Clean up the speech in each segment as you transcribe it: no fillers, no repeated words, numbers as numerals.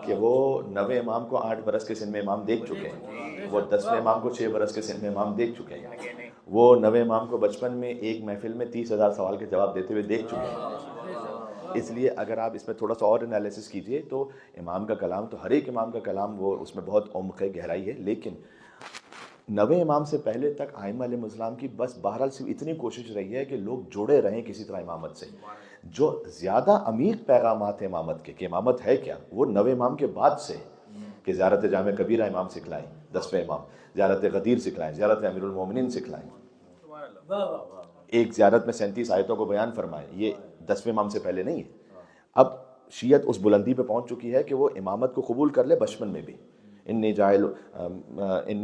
کہ وہ 90 امام کو 8 برس کے سن میں امام دیکھ چکے ہیں، وہ 10ویں امام کو 6 برس کے سن میں امام دیکھ چکے ہیں، وہ 90 امام کو بچپن میں ایک محفل میں 30,000 سوال کے جواب دیتے ہوئے دیکھ چکے ہیں۔ اس لیے اگر آپ اس میں تھوڑا سا اور انالیسس کیجئے تو امام کا کلام تو ہر ایک امام کا کلام وہ اس میں بہت عمق ہے، گہرائی ہے، لیکن 90 امام سے پہلے تک ائمہ علیہ السلام کی بس بہرحال صرف اتنی کوشش رہی ہے کہ لوگ جڑے رہیں کسی طرح امامت سے۔ جو زیادہ عمیق پیغامات ہیں امامت کے کہ امامت ہے کیا، وہ 90 امام کے بعد سے کہ زیارت جامع کبیرہ امام سکھلائیں، 10ویں امام، زیارت غدیر سکھلائیں، زیارت امیر المومنین سکھلائیں، ایک زیارت میں 37 آیتوں کو بیان فرمائیں، یہ 10ویں امام سے پہلے نہیں ہے۔ اب شیعت اس بلندی پہ پہنچ چکی ہے کہ وہ امامت کو قبول کر لے بچپن میں بھی، انی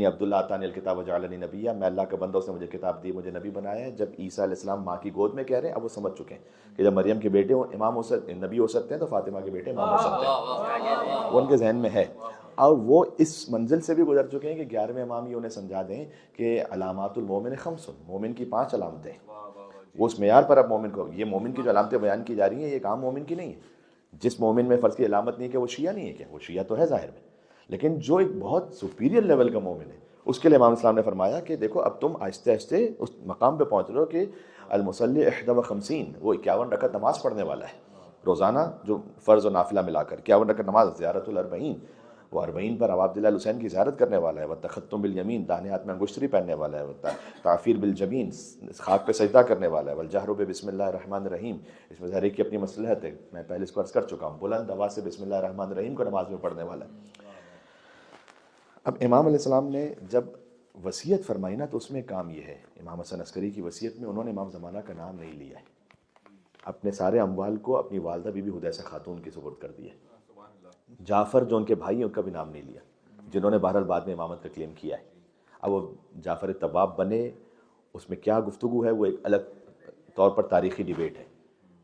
عبداللہ آتانی الکتاب وجعلنی نبیہ، میں اللہ کا بندہ، اس نے مجھے کتاب دی، مجھے نبی بنایا ہے۔ جب عیسیٰ علیہ السلام ماں کی گود میں کہہ رہے ہیں، اب وہ سمجھ چکے ہیں کہ جب مریم کے بیٹے امام ہو سکتے، نبی ہو سکتے ہیں، تو فاطمہ کے بیٹے امام ہو سکتے ہیں، وہ ان کے ذہن میں ہے۔ اور وہ اس منزل سے بھی گزر چکے ہیں کہ 11ویں امام یہ انہیں سمجھا دیں کہ علامات المومن خمس، مومن کی 5 علامتیں، وہ اس معیار پر اب مومن کو، یہ مومن کی جو علامتیں بیان کی جا رہی ہیں یہ ایک عام مومن کی نہیں ہے۔ جس مومن میں فرض کی علامت نہیں ہے کہ وہ شیعہ نہیں ہے، کہ وہ شیعہ تو ہے ظاہر میں، لیکن جو ایک بہت سپیریئر لیول کا مومن ہے، اس کے لیے امام اسلام نے فرمایا کہ دیکھو اب تم آہستہ آہستہ اس مقام پہ پہنچ رہے ہو کہ المصلی 51، وہ 51 رکعت نماز پڑھنے والا ہے روزانہ، جو فرض و نافلہ ملا کر 51 رکعت نماز، زیارت الاربعین، وہ 40 پر ابا عبداللہ الحسین کی زیارت کرنے والا ہے، والتختم بالیمین، داہنے ہاتھ میں انگشتری پہننے والا ہے، تعفیر بالجبین، خاک پہ سجدہ کرنے والا ہے، والجہر بسم اللہ الرحمن الرحیم، اس میں ہر ایک کی اپنی مصلحت ہے، میں پہلے اس کو عرض کر چکا ہوں، بلند آواز سے بسم اللہ الرحمن الرحیم کو نماز میں پڑھنے والا ہے۔ اب امام علیہ السلام نے جب وصیت فرمائی نا تو اس میں کام یہ ہے، امام حسن عسکری کی وصیت میں انہوں نے امام زمانہ کا نام نہیں لیا ہے، اپنے سارے اموال کو اپنی والدہ بی بی حدیثہ خاتون کی سپرد کر دیا۔ جعفر جو ان کے بھائی ہیں ان کا بھی نام نہیں لیا، جنہوں نے بہرحال بعد میں امامت کا کلیم کیا ہے۔ اب وہ جعفر طباب بنے، اس میں کیا گفتگو ہے وہ ایک الگ طور پر تاریخی ڈیبیٹ ہے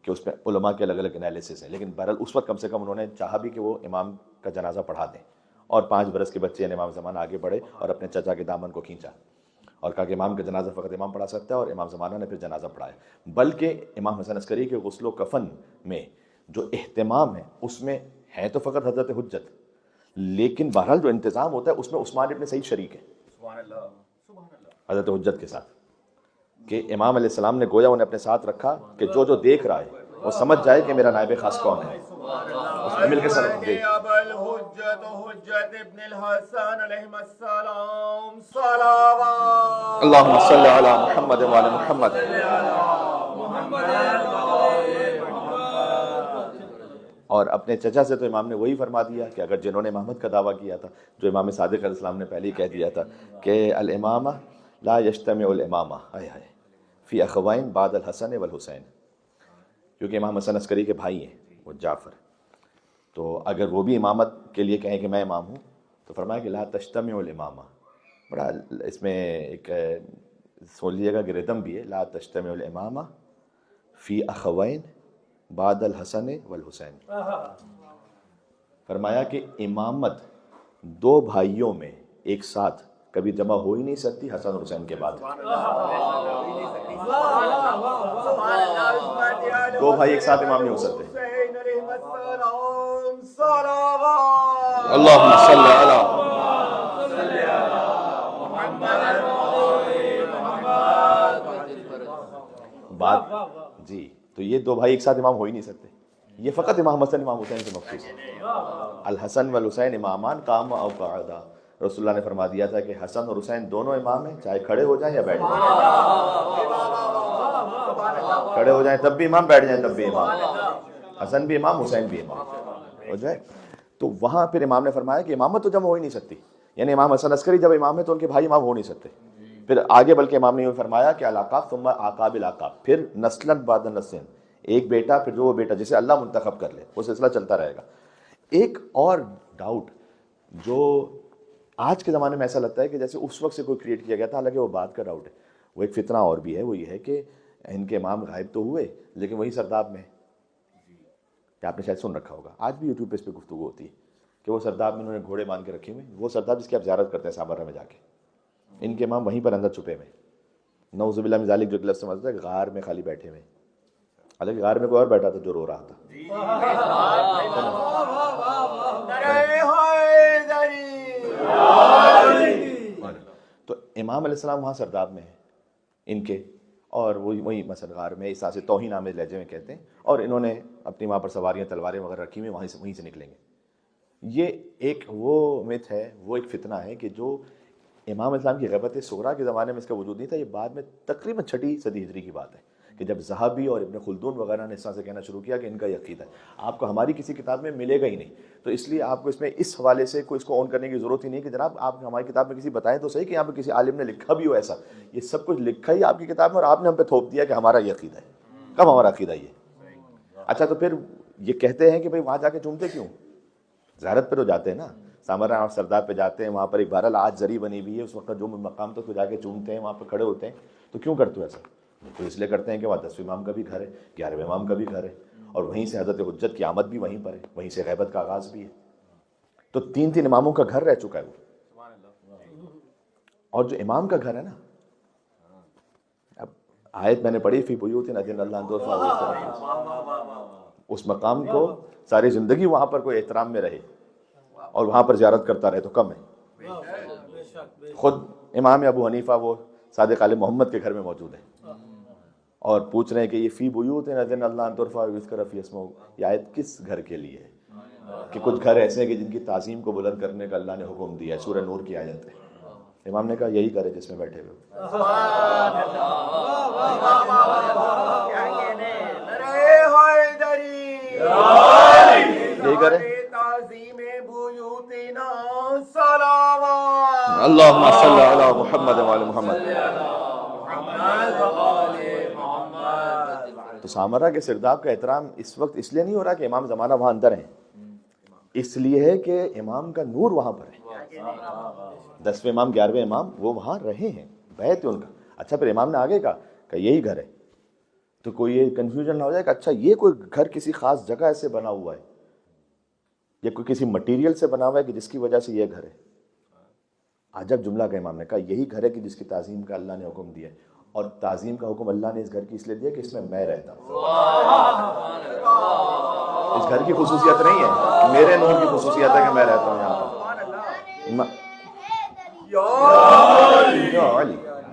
کہ اس میں علماء کے الگ الگ انالیسس ہیں، لیکن بہرحال اس وقت کم سے کم انہوں نے چاہا بھی کہ وہ امام کا جنازہ پڑھا دیں، اور 5 برس کے بچے یعنی امام زمانہ آگے بڑھے اور اپنے چچا کے دامن کو کھینچا اور کہا کہ امام کا جنازہ فقط امام پڑھا سکتا ہے، اور امام زمانہ نے پھر جنازہ پڑھایا۔ بلکہ امام حسن عسکری کے غسل و کفن میں جو اہتمام ہے اس میں ہے تو فقط حضرت حجت، لیکن بہرحال جو انتظام ہوتا ہے اس میں عثمان ابن سعید شریک ہے حضرت حجت کے ساتھ، کہ امام علیہ السلام نے گویا انہیں اپنے ساتھ رکھا کہ جو جو دیکھ رہا ہے وہ سمجھ جائے کہ میرا نائب خاص کون ہے، اس میں مل کے سلام دے۔ حجت ابن الحسن علیہ السلام صلوات اللہم صلی علی محمد وعلی محمد۔ اور اپنے چچا سے تو امام نے وہی فرما دیا کہ اگر جنہوں نے امامت کا دعویٰ کیا تھا، جو امام صادق علیہ السلام نے پہلے ہی کہہ دیا تھا کہ الامامہ لا یجتمع الامامہ فی اخوین بعد الحسن والحسین، کیونکہ امام حسن عسکری کے بھائی ہیں وہ جعفر، تو اگر وہ بھی امامت کے لیے کہیں کہ میں امام ہوں تو فرمایا کہ لا تجتمع الامامہ، بڑا اس میں ایک سن لیجیے گا کہ ردم بھی ہے، لا تجتمع الامامہ فی اخوین بعد الحسن والحسین، فرمایا کہ امامت 2 بھائیوں میں ایک ساتھ کبھی جمع ہو ہی نہیں سکتی حسن اور حسین کے بعد۔ 2 بھائی ایک ساتھ امام نہیں ہو سکتے۔ اللہم صلی علی بات جی، تو یہ 2 بھائی ایک ساتھ امام ہو ہی نہیں سکتے، یہ فقط امام حسن امام حسین سے مخصوص ہے۔ الحسن والحسین امامان قام او قعدا، رسول اللہ نے فرما دیا تھا کہ حسن اور حسین دونوں امام ہیں، چاہے کھڑے ہو جائیں یا بیٹھ جائیں، کھڑے ہو جائیں تب بھی امام، بیٹھ جائیں تب بھی امام، حسن بھی امام حسین بھی امام ہو جائے۔ تو وہاں پھر امام نے فرمایا کہ امامت تو جمع ہو ہی نہیں سکتی، یعنی امام حسن عسکری جب امام ہے تو ان کے بھائی امام ہو نہیں سکتے۔ پھر آگے بلکہ امام نے یہ فرمایا کہ الاقاب ثم اعقاب الاعقاب، پھر نسلاً بعد نسل، ایک بیٹا پھر جو وہ بیٹا جسے اللہ منتخب کر لے، وہ سلسلہ چلتا رہے گا۔ ایک اور ڈاؤٹ جو آج کے زمانے میں ایسا لگتا ہے کہ جیسے اس وقت سے کوئی کریٹ کیا گیا تھا، حالانکہ وہ بات کا ڈاؤٹ ہے، وہ ایک فتنہ اور بھی ہے، وہ یہ ہے کہ ان کے امام غائب تو ہوئے لیکن وہی سرداب میں، کہ آپ نے شاید سن رکھا ہوگا، آج بھی یوٹیوب پہ اس پہ گفتگو ہوتی ہے کہ وہ سرداب میں انہوں نے گھوڑے باندھ کے رکھے ہوئے، وہ سرداب جس کی آپ زیارت کرتے ہیں سامرا میں جا کے، ان کے امام وہیں پر اندر چھپے ہوئے، نعوذ باللہ من ذالک، جو لفظ سمجھتا ہے غار میں خالی بیٹھے ہوئے، حالانکہ غار میں کوئی اور بیٹھا تھا جو رو رہا تھا۔ امام علیہ السلام وہاں سرداب میں ہیں ان کے، اور وہی مثلا غار میں اس طرح سے توہین آمیز لہجے میں کہتے ہیں، اور انہوں نے اپنی وہاں پر سواریاں تلواریں وغیرہ رکھی ہوئی، وہیں سے نکلیں گے۔ یہ ایک وہ مت ہے، وہ ایک فتنہ ہے کہ جو امام علیہ السلام کی غیبت صغریٰ کے زمانے میں اس کا وجود نہیں تھا، یہ بعد میں تقریباً 6 صدی ہجری کی بات ہے کہ جب ذہبی اور ابن خلدون وغیرہ نے اس طرح سے کہنا شروع کیا کہ ان کا یہ عقیدہ ہے۔ آپ کو ہماری کسی کتاب میں ملے گا ہی نہیں، تو اس لیے آپ کو اس میں اس حوالے سے کوئی اس کو اون کرنے کی ضرورت ہی نہیں کہ جناب آپ ہماری کتاب میں کسی بتائیں تو صحیح کہ یہاں پہ کسی عالم نے لکھا بھی ہو ایسا۔ یہ سب کچھ لکھا ہی آپ کی کتاب میں، اور آپ نے ہم پہ تھوپ دیا کہ ہمارا یہ عقیدہ ہے۔ کب ہمارا عقیدہ یہ؟ اچھا تو پھر یہ کہتے ہیں کہ بھئی وہاں جا کے چومتے کیوں؟ زیارت پہ تو جاتے ہیں نا، سامرا سرداب پہ جاتے ہیں، وہاں پر ایک بہرحال آج زری بنی ہوئی ہے، اس وقت جو مقام تو جا کے چومتے ہیں، وہاں پہ کھڑے ہوتے ہیں، تو کیوں کرتے ہو ایسا؟ تو اس لیے کرتے ہیں کہ وہاں 10ویں امام کا بھی گھر ہے، 11ویں امام کا بھی گھر ہے، اور وہیں سے حضرت حجت کی آمد بھی وہیں پر ہے، وہیں سے غیبت کا آغاز بھی ہے، تو 3 اماموں کا گھر رہ چکا ہے وہ۔ اور جو امام کا گھر ہے نا، اب آیت میں نے پڑھی فی بیوت اذن اللہ ان ترفع، اس مقام کو ساری زندگی وہاں پر کوئی احترام میں رہے اور وہاں پر زیارت کرتا رہے تو کم ہے۔ خود امام ابو حنیفہ وہ صادق آل محمد کے گھر میں موجود ہیں اور پوچھ رہے ہیں کہ یہ فی بیوت اذن اللہ ان ترفع ویذکر فیہا اسمہ، یہ آیت کس گھر کے لیے ہے؟ کہ کچھ گھر ایسے ہیں کہ جن کی تعظیم کو بلند کرنے کا اللہ نے حکم دیا ہے، سورہ نور کی آیت ہے۔ امام نے کہا یہی گھر ہے جس میں بیٹھے ہوئے۔ یہی گھر ہے۔ اللہم صلی علی محمد وعلی محمد۔ تو سامرا کے سرداب کا احترام اس وقت اس لیے نہیں ہو رہا کہ امام زمانہ وہاں اندر ہیں، اس لیے ہے کہ امام کا نور وہاں پر ہے۔ 10ویں امام 11ویں امام وہ وہاں رہے ہیں، بیت ہے ان کا۔ اچھا پھر امام نے آگے کہا کہ یہی گھر ہے، تو کوئی یہ کنفیوژن نہ ہو جائے کہ اچھا یہ کوئی گھر کسی خاص جگہ سے بنا ہوا ہے یا کوئی کسی مٹیریل سے بنا ہوا ہے کہ جس کی وجہ سے یہ گھر ہے۔ عجب جملہ کا امام نے کہا یہی گھر ہے کہ جس کی تعظیم کا اللہ نے حکم دیا ہے، اور تعظیم کا حکم اللہ نے اس گھر کی اس لیے دیا کہ اس میں رہتا ہوں۔ اس گھر کی خصوصیت نہیں ہے، میرے نور کی خصوصیت ہے کہ میں رہتا ہوں یہاں پر،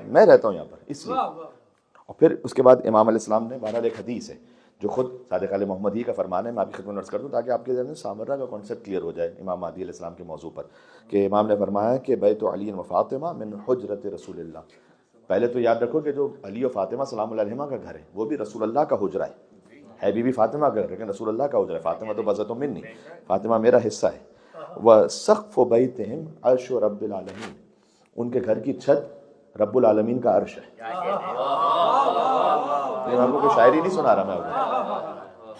میں رہتا ہوں یہاں پر اس لیے۔ اور پھر اس کے بعد امام علیہ السلام نے بہرحال ایک حدیث ہے جو خود صادق علیہ محمد ہی کا فرمان ہے، میں آپ کی خدمت میں عرض کر دوں تاکہ آپ کے ذہن میں سامرا کا کانسیپٹ کلیئر ہو جائے امام مہدی علیہ السلام کے موضوع پر، کہ امام نے فرمایا کہ بیت علی و فاطمہ من حجرت رسول اللہ۔ پہلے تو یاد رکھو کہ جو علی و فاطمہ سلام اللہ علیہما کا گھر ہے وہ بھی رسول اللہ کا حجرہ ہے بی بی فاطمہ کا گھر، لیکن رسول اللہ کا حجرہ ہے۔ فاطمہ تو بذۃ منی، فاطمہ میرا حصہ ہے۔ وسقف بیتہم عرش رب العالمین، ان کے گھر کی چھت رب العالمین کا عرش ہے۔ میں آپ کو کوئی شاعری نہیں سنا رہا،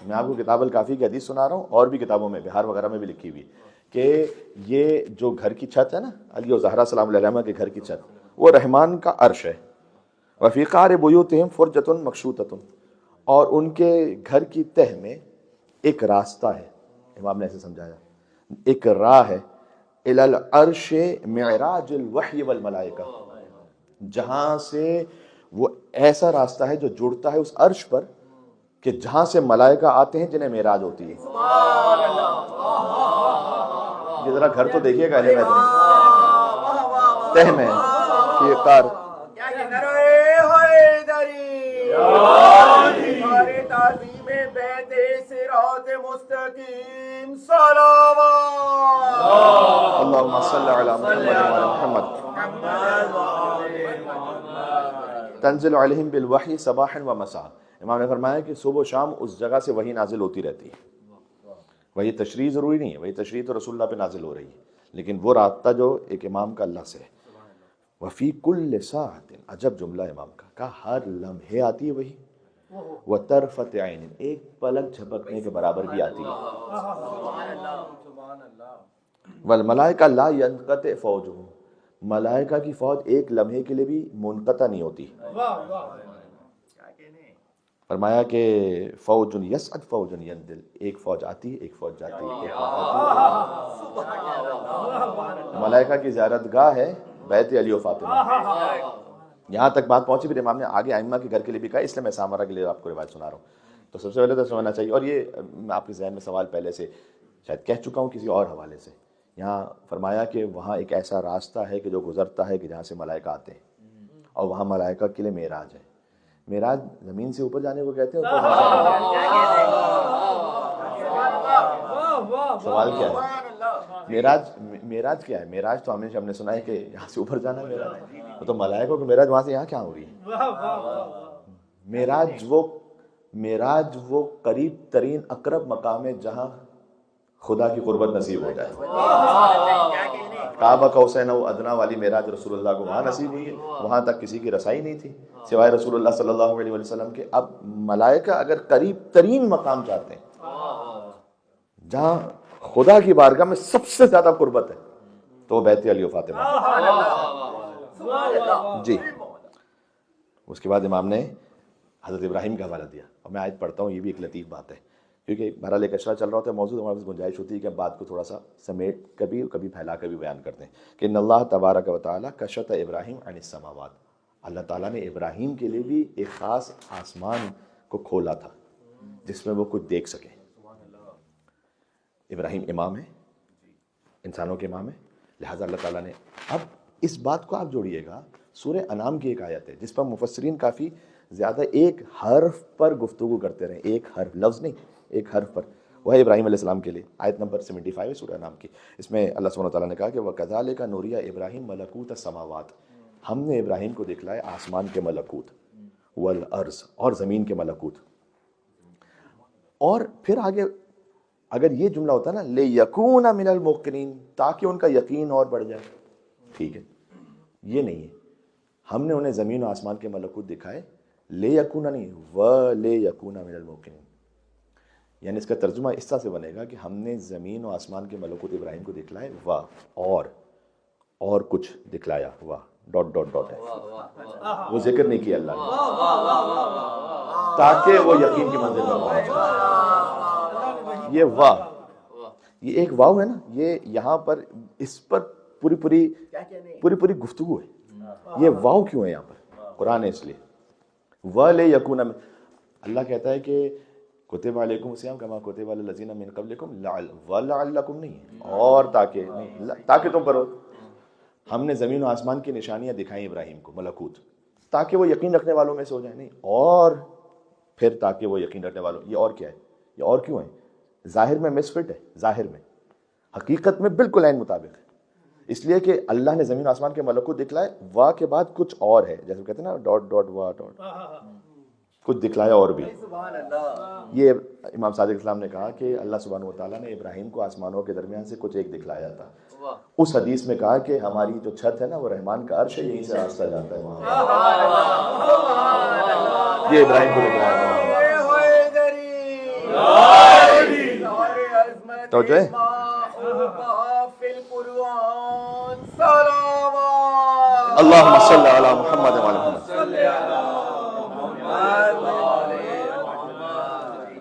میں آپ کو کتاب الکافی کی حدیث سنا رہا ہوں، اور بھی کتابوں میں بہار وغیرہ میں بھی لکھی ہوئی کہ یہ جو گھر کی چھت ہے نا، علی و زہرا سلام اللہ علیہما کے گھر کی چھت، وہ رحمان کا عرش ہے۔ وفی قعر بیوتہم فرجۃ مکشوطۃ، اور ان کے گھر کی تہ میں ایک راستہ ہے، امام نے ایسے سمجھایا، ایک راہ ہے، الی العرش معراج الوحی والملائکہ، جہاں سے وہ ایسا راستہ ہے جو جڑتا ہے اس عرش پر کہ جہاں سے ملائکہ آتے ہیں جنہیں معراج ہوتی ہے۔ یہ ذرا گھر تو دیکھیے گا اہل بیت میں، تہ میں کہ یہ کار اللہم صلی علی محمد وعلی محمد تنزل علیہم بالوحی صباحا و مساء۔ امام نے فرمایا کہ صبح و شام اس جگہ سے وحی نازل ہوتی رہتی ہے۔ وہی تشریح ضروری نہیں ہے، وہی تشریح تو رسول اللہ پہ نازل ہو رہی ہے، لیکن وہ رابطہ جو ایک امام کا اللہ سے ہے۔ وفی کل ساعۃ، عجب جملہ امام کا، کہا ہر لمحے آتی ہے وہی، وطرفۃ عین، ایک پلک جھپکنے کے برابر بھی آتی ہے۔ والملائکہ لا ینقطع فوجہم، ملائکہ کی فوج ایک لمحے کے لیے بھی منقطع نہیں ہوتی۔ فرمایا کہ فوج یسعد فوج ینزل، ایک فوج آتی ہے ایک فوج جاتی ہے، ملائکہ کی زیارت گاہ ہے بیت علی و فاطمہ۔ یہاں تک بات پہنچی، پھر امام نے آگے ائمہ کے گھر کے لیے بھی کہا، اس لیے میں سامرا کے لیے آپ کو روایت سنا رہا ہوں۔ تو سب سے پہلے تو سمجھنا چاہیے، اور یہ آپ کے ذہن میں سوال پہلے سے شاید کہہ چکا ہوں کسی اور حوالے سے، یہاں فرمایا کہ وہاں ایک ایسا راستہ ہے کہ جو گزرتا ہے کہ جہاں سے ملائکہ آتے ہیں، اور وہاں ملائکہ کے لیے معراج ہے۔ معراج زمین سے اوپر جانے کو کہتے ہیں، اوپر سوال کیا ہے؟ معراج کیا ہے؟ معراج تو ہم نے سنا ہے کہ یہاں سے اوپر جانا ہے معراج، تو ملائکوں کی معراج وہاں سے یہاں کیا ہو رہی ہے؟ معراج وہ قریب ترین اقرب مقام ہے جہاں خدا کی قربت نصیب ہو جائے۔ کعبہ قوسین او ادنا والی معراج رسول اللہ کو وہاں نصیب ہوئی ہے، وہاں تک کسی کی رسائی نہیں تھی سوائے رسول اللہ صلی اللہ علیہ وسلم کے۔ اب ملائکہ اگر قریب ترین مقام چاہتے ہیں جہاں خدا کی بارگاہ میں سب سے زیادہ قربت ہے تو وہ بیت علی و فاطمہ۔ جی، اس کے بعد امام نے حضرت ابراہیم کا حوالہ دیا، اور میں آیت پڑھتا ہوں، یہ بھی ایک لطیف بات ہے کیونکہ بہرحال ایک اشرا چل رہا ہوتا ہے موضوع، ہمارے پاس گنجائش ہوتی ہے کہ بات کو تھوڑا سا سمیٹ کبھی پھیلا کر بھی بیان کرتے ہیں کہ ان اللہ تبارک و تعالیٰ کشط ابراہیم عن السماوات، اللہ تعالیٰ نے ابراہیم کے لیے بھی ایک خاص آسمان کو کھولا تھا جس میں وہ کچھ دیکھ سکیں۔ ابراہیم امام ہے، انسانوں کے امام ہے، لہٰذا اللہ تعالیٰ نے، اب اس بات کو آپ جوڑیے گا سورہ انعام کی ایک آیت ہے جس پر مفسرین کافی زیادہ ایک حرف پر گفتگو کرتے رہے، ایک حرف، لفظ نہیں، ایک حرف پر، وہ ہے ابراہیم علیہ السلام کے لیے، آیت نمبر 75 ہے سورہ انعام کی۔ اس میں اللہ سبحانہ وتعالیٰ نے کہا کہ وَكَذَلِكَ نُرِيَ إِبْرَاهِيمَ مَلَكُوتَ السَّمَاوَاتِ، ہم نے ابراہیم کو دکھلایا آسمان کے ملکوت، والارض، اور زمین کے ملکوت۔ اور پھر آگے اگر یہ جملہ ہوتا ہے نا لِيَكُونَ مِنَ الْمُوقِنِينَ، تاکہ ان کا یقین اور بڑھ جائے، ٹھیک ہے، یہ نہیں ہے، ہم نے انہیں زمین و آسمان کے ملکوت دکھائے، لِيَكُونَ نہیں، وَلِيَكُونَ مِنَ الْمُوقِنِينَ، یعنی اس کا ترجمہ اس طرح سے بنے گا کہ ہم نے زمین و آسمان کے ملکوت ابراہیم کو دکھلائے، اور کچھ دکھلایا، ڈاٹ ڈاٹ ڈاٹ ہے، وہ ذکر نہیں کیا اللہ نے، تاکہ وہ یقین کی منزل پر پہنچ جائے۔ یہ ایک واو ہے نا، یہ یہاں پر اس پر پوری گفتگو ہے۔ یہ واو کیوں ہے یہاں پر؟ قرآن ہے اس لیے، وَلِيَكُونَ، اللہ کہتا ہے کہ کتب علیکم الصیام کما کتب علی الذین من قبلکم وَلَعَلَّکُم نہیں ہے، اور تاکہ نہیں، تاکہ تم پر ہو۔ ہم نے زمین و آسمان کی نشانیاں دکھائیں ابراہیم کو، ملکوت، تاکہ وہ یقین رکھنے والوں میں سے ہو جائیں، نہیں، اور پھر تاکہ وہ یقین رکھنے والوں، یہ اور کیا ہے، یہ اور کیوں ہے؟ ظاہر میں مس فٹ ہے، ظاہر میں، حقیقت میں بالکل عین مطابق ہے، اس لیے کہ اللہ نے زمین و آسمان کے ملکوت دکھلائے، وا کے بعد کچھ اور ہے، جیسے کہتے ہیں نا ڈاٹ ڈاٹ وا ڈاٹ، کچھ دکھلایا اور بھی۔ یہ امام صادق اسلام نے کہا کہ اللہ سبحانہ وتعالیٰ نے ابراہیم کو آسمانوں کے درمیان سے کچھ ایک دکھلایا تھا۔ اس حدیث میں کہا کہ ہماری جو چھت ہے نا وہ رحمان کا عرش ہے، یہیں سے راستہ جاتا ہے وہاں، یہ ابراہیم کو دکھلایا تھا۔ تو جو ہے اللہم صلی علی محمد وعلی محمد،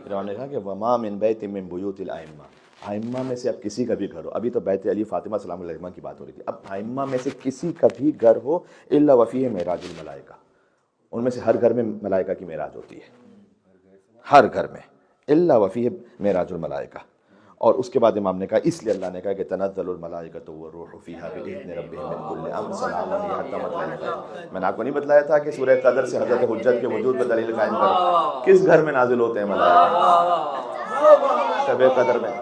فرعون نے کہا کہ وما من بیت من بیوت الائمہ، ائمہ میں سے اب کسی کا بھی گھر ہو، ابھی تو بیت علی فاطمہ سلام علیہما کی بات ہو رہی تھی، اب ائمہ میں سے کسی کا بھی گھر ہو الا وفیہ معراج الملائکہ، ان میں سے ہر گھر میں ملائکہ کی معراج ہوتی ہے، ہر گھر میں، الا وفیہ معراج الملائکہ۔ اور اس کے بعد امام نے کہا، اس لیے اللہ نے کہا کہ تنزل الملائکۃ والروح فیہا بإذن ربہم من کل امر سلام ہی حتی مطلع الفجر۔ میں نے آپ کو نہیں بتلایا تھا کہ سورہ قدر سے حضرت حجت کے وجود پر دلیل قائم کرو، کس گھر میں نازل ہوتے ہیں ملائکہ؟ شب قدر میں،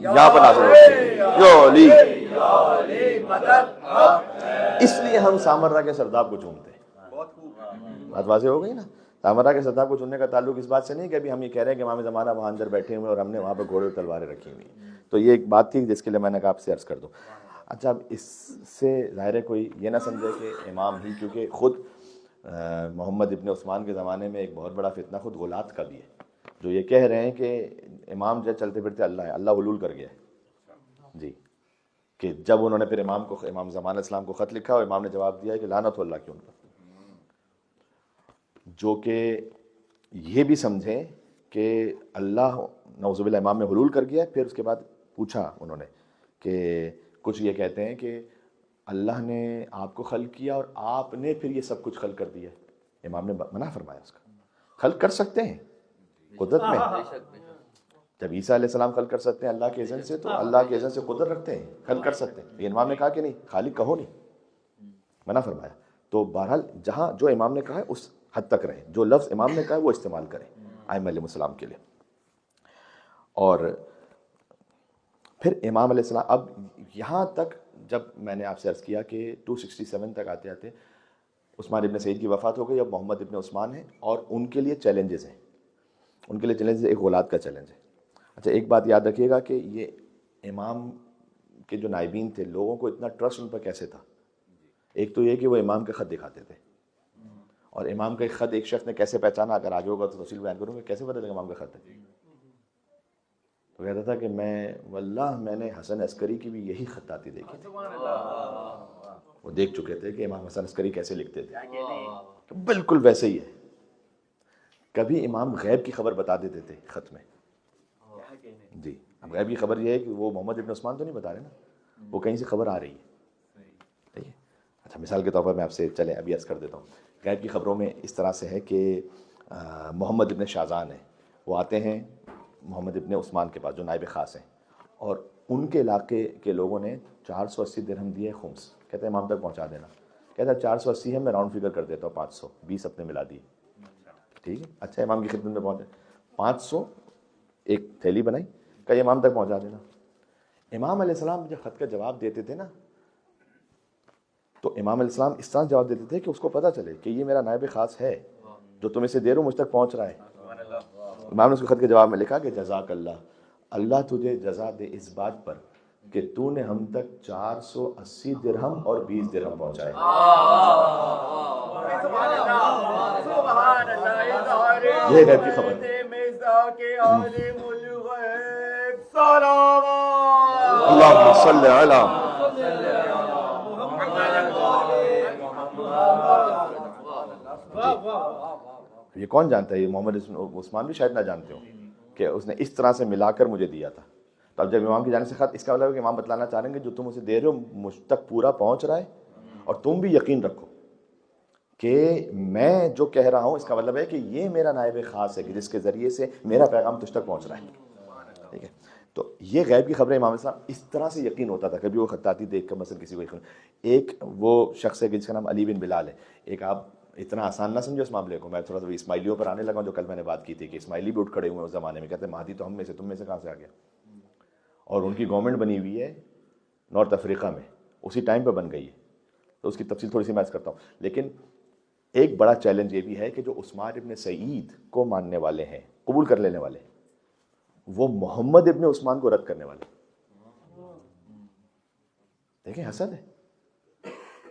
یہاں پر نازل ہوتے ہیں، یو لی، اس لیے ہم سامرہ کے سرداب کو چومتے ہیں۔ بات واضح ہو گئی نا؟ سامرہ کے سرداب کو چننے کا تعلق اس بات سے نہیں کہ ابھی ہم یہ کہہ رہے ہیں کہ امام زمانہ وہاں اندر بیٹھے ہوئے اور ہم نے وہاں پہ گھوڑے اور تلواریں رکھی ہوئی، تو یہ ایک بات تھی جس کے لیے میں نے کہا آپ سے عرض کر دوں۔ اچھا، اب اس سے ظاہر ہے کوئی یہ نہ سمجھے کہ امام ہی، کیونکہ خود محمد ابن عثمان کے زمانے میں ایک بہت بڑا فتنہ خود غلات کا بھی ہے، جو یہ کہہ رہے ہیں کہ امام جو چلتے پھرتے اللہ ہے، اللہ حلول کر گیا ہے، جی، کہ جب انہوں نے پھر امام زمان اسلام کو خط لکھا اور امام نے جواب دیا ہے کہ لعنت ہو اللہ کی ان پر، جو کہ یہ بھی سمجھیں کہ اللہ نعوذ باللہ امام میں حلول کر گیا ہے۔ پھر اس کے بعد پوچھا انہوں نے کہ کچھ یہ کہتے ہیں کہ اللہ نے آپ کو خلق کیا اور آپ نے پھر یہ سب کچھ خلق کر دیا، امام نے منع فرمایا اس کا، خلق کر سکتے ہیں قدرت میں، جب عیسیٰ علیہ السلام خلق کر سکتے ہیں اللہ کے اذن سے، تو اللہ کے اذن سے قدرت رکھتے ہیں، خلق کر سکتے ہیں. یہ امام نے کہا کہ نہیں، خالق کہو نہیں، منع فرمایا. تو بہرحال جہاں جو امام نے کہا ہے اس حد تک رہیں، جو لفظ امام نے کہا ہے وہ استعمال کریں ائمہ علیہ السلام کے لیے. اور پھر امام علیہ السلام، اب یہاں تک جب میں نے آپ سے عرض کیا کہ 267 تک آتے آتے عثمان ابن سعید کی وفات ہو گئی، اب محمد ابن عثمان ہیں اور ان کے لیے چیلنجز ہیں. ان کے لیے چیلنجز ایک غلات کا چیلنج ہے. اچھا ایک بات یاد رکھیے گا کہ یہ امام کے جو نائبین تھے، لوگوں کو اتنا ٹرسٹ ان پر کیسے تھا. ایک تو یہ کہ وہ امام کا خط دکھاتے تھے، اور امام کا ایک خط ایک شخص نے کیسے پہچانا، اگر آگے ہوگا تو تفصیل بیان کروں گا کیسے پتہ لگا امام کا خط ہے. تو کہتا تھا کہ میں نے حسن عسکری کی بھی یہی خطاطی دیکھی تھی. وہ دیکھ چکے تھے کہ امام حسن عسکری کیسے لکھتے تھے، تو بالکل ویسے ہی ہے. کبھی امام غیب کی خبر بتا دیتے تھے خط میں. جی، اب غیب کی خبر یہ ہے کہ وہ محمد ابن عثمان تو نہیں بتا رہے نا، وہ کہیں سے خبر آ رہی ہے. ٹھیک ہے. اچھا مثال کے طور پر میں آپ سے چلیں ابھی عرض کر دیتا ہوں. غیب کی خبروں میں اس طرح سے ہے کہ محمد ابن شاذان ہیں، وہ آتے ہیں محمد ابن عثمان کے پاس جو نائب خاص ہیں، اور ان کے علاقے کے لوگوں نے 480 درہم دیے خمس. کہتے ہیں امام تک پہنچا دینا. کہتا ہے 480 ہے، میں راؤنڈ فگر کر دیتا ہوں 500، 20 اپنے ملا دیے. ٹھیک ہے. اچھا امام کی خدمت میں پہنچے، 500 ایک تھیلی بنائی، کہ امام تک پہنچا دینا. امام علیہ السلام جب خط کا جواب دیتے تھے نا، تو امام علیہ السلام اس طرح جواب دیتے تھے کہ اس کو پتہ چلے کہ یہ میرا نائب خاص ہے جو تم اسے دے رہے ہو، مجھ تک پہنچ رہا ہے. امام نے اس کو خط کے جواب میں لکھا کہ جزاک اللہ، اللہ تجھے جزا دے اس بات پر کہ تو نے ہم تک 480 درہم اور 20 درہم پہنچائے. یہ غیب کی خبر ہے. اللہم صلی علی یہ کون جانتا ہے؟ یہ محمد عثمان بھی شاید نہ جانتے ہوں کہ اس نے اس طرح سے ملا کر مجھے دیا تھا. تو اب جب امام کی جانب سے خط، اس کا مطلب ہے کہ امام بتلانا چاہ رہے ہیں کہ جو تم اسے دے رہے ہو مجھ تک پورا پہنچ رہا ہے، اور تم بھی یقین رکھو کہ میں جو کہہ رہا ہوں اس کا مطلب ہے کہ یہ میرا نائب خاص ہے کہ جس کے ذریعے سے میرا پیغام تجھ تک پہنچ رہا ہے. ٹھیک ہے. تو یہ غیب کی خبریں امام صاحب اس طرح سے یقین ہوتا تھا. کبھی وہ خطاطی دیکھ کر مثلا کسی کو یقین، ایک وہ شخص ہے جس کا نام علی بن بلال ہے. ایک آپ اتنا آسان نہ سمجھو اس معاملے کو، میں تھوڑا سا اسماعیلیوں پر آنے لگا ہوں جو کل میں نے بات کی تھی کہ اسماعیلی بھی اٹھ کھڑے ہوئے اس زمانے میں، کہتے ہیں مہدی تو ہم میں سے، تم میں سے کہاں سے آ گیا. اور ان کی گورنمنٹ بنی ہوئی ہے نارتھ افریقہ میں، اسی ٹائم پہ بن گئی ہے. تو اس کی تفصیل تھوڑی سی میں عرض کرتا ہوں. لیکن ایک بڑا چیلنج یہ بھی ہے کہ جو عثمان ابن سعید کو ماننے والے ہیں، قبول کر لینے والے، وہ محمد ابن عثمان کو رد کرنے والے. دیکھیں حسد ہے.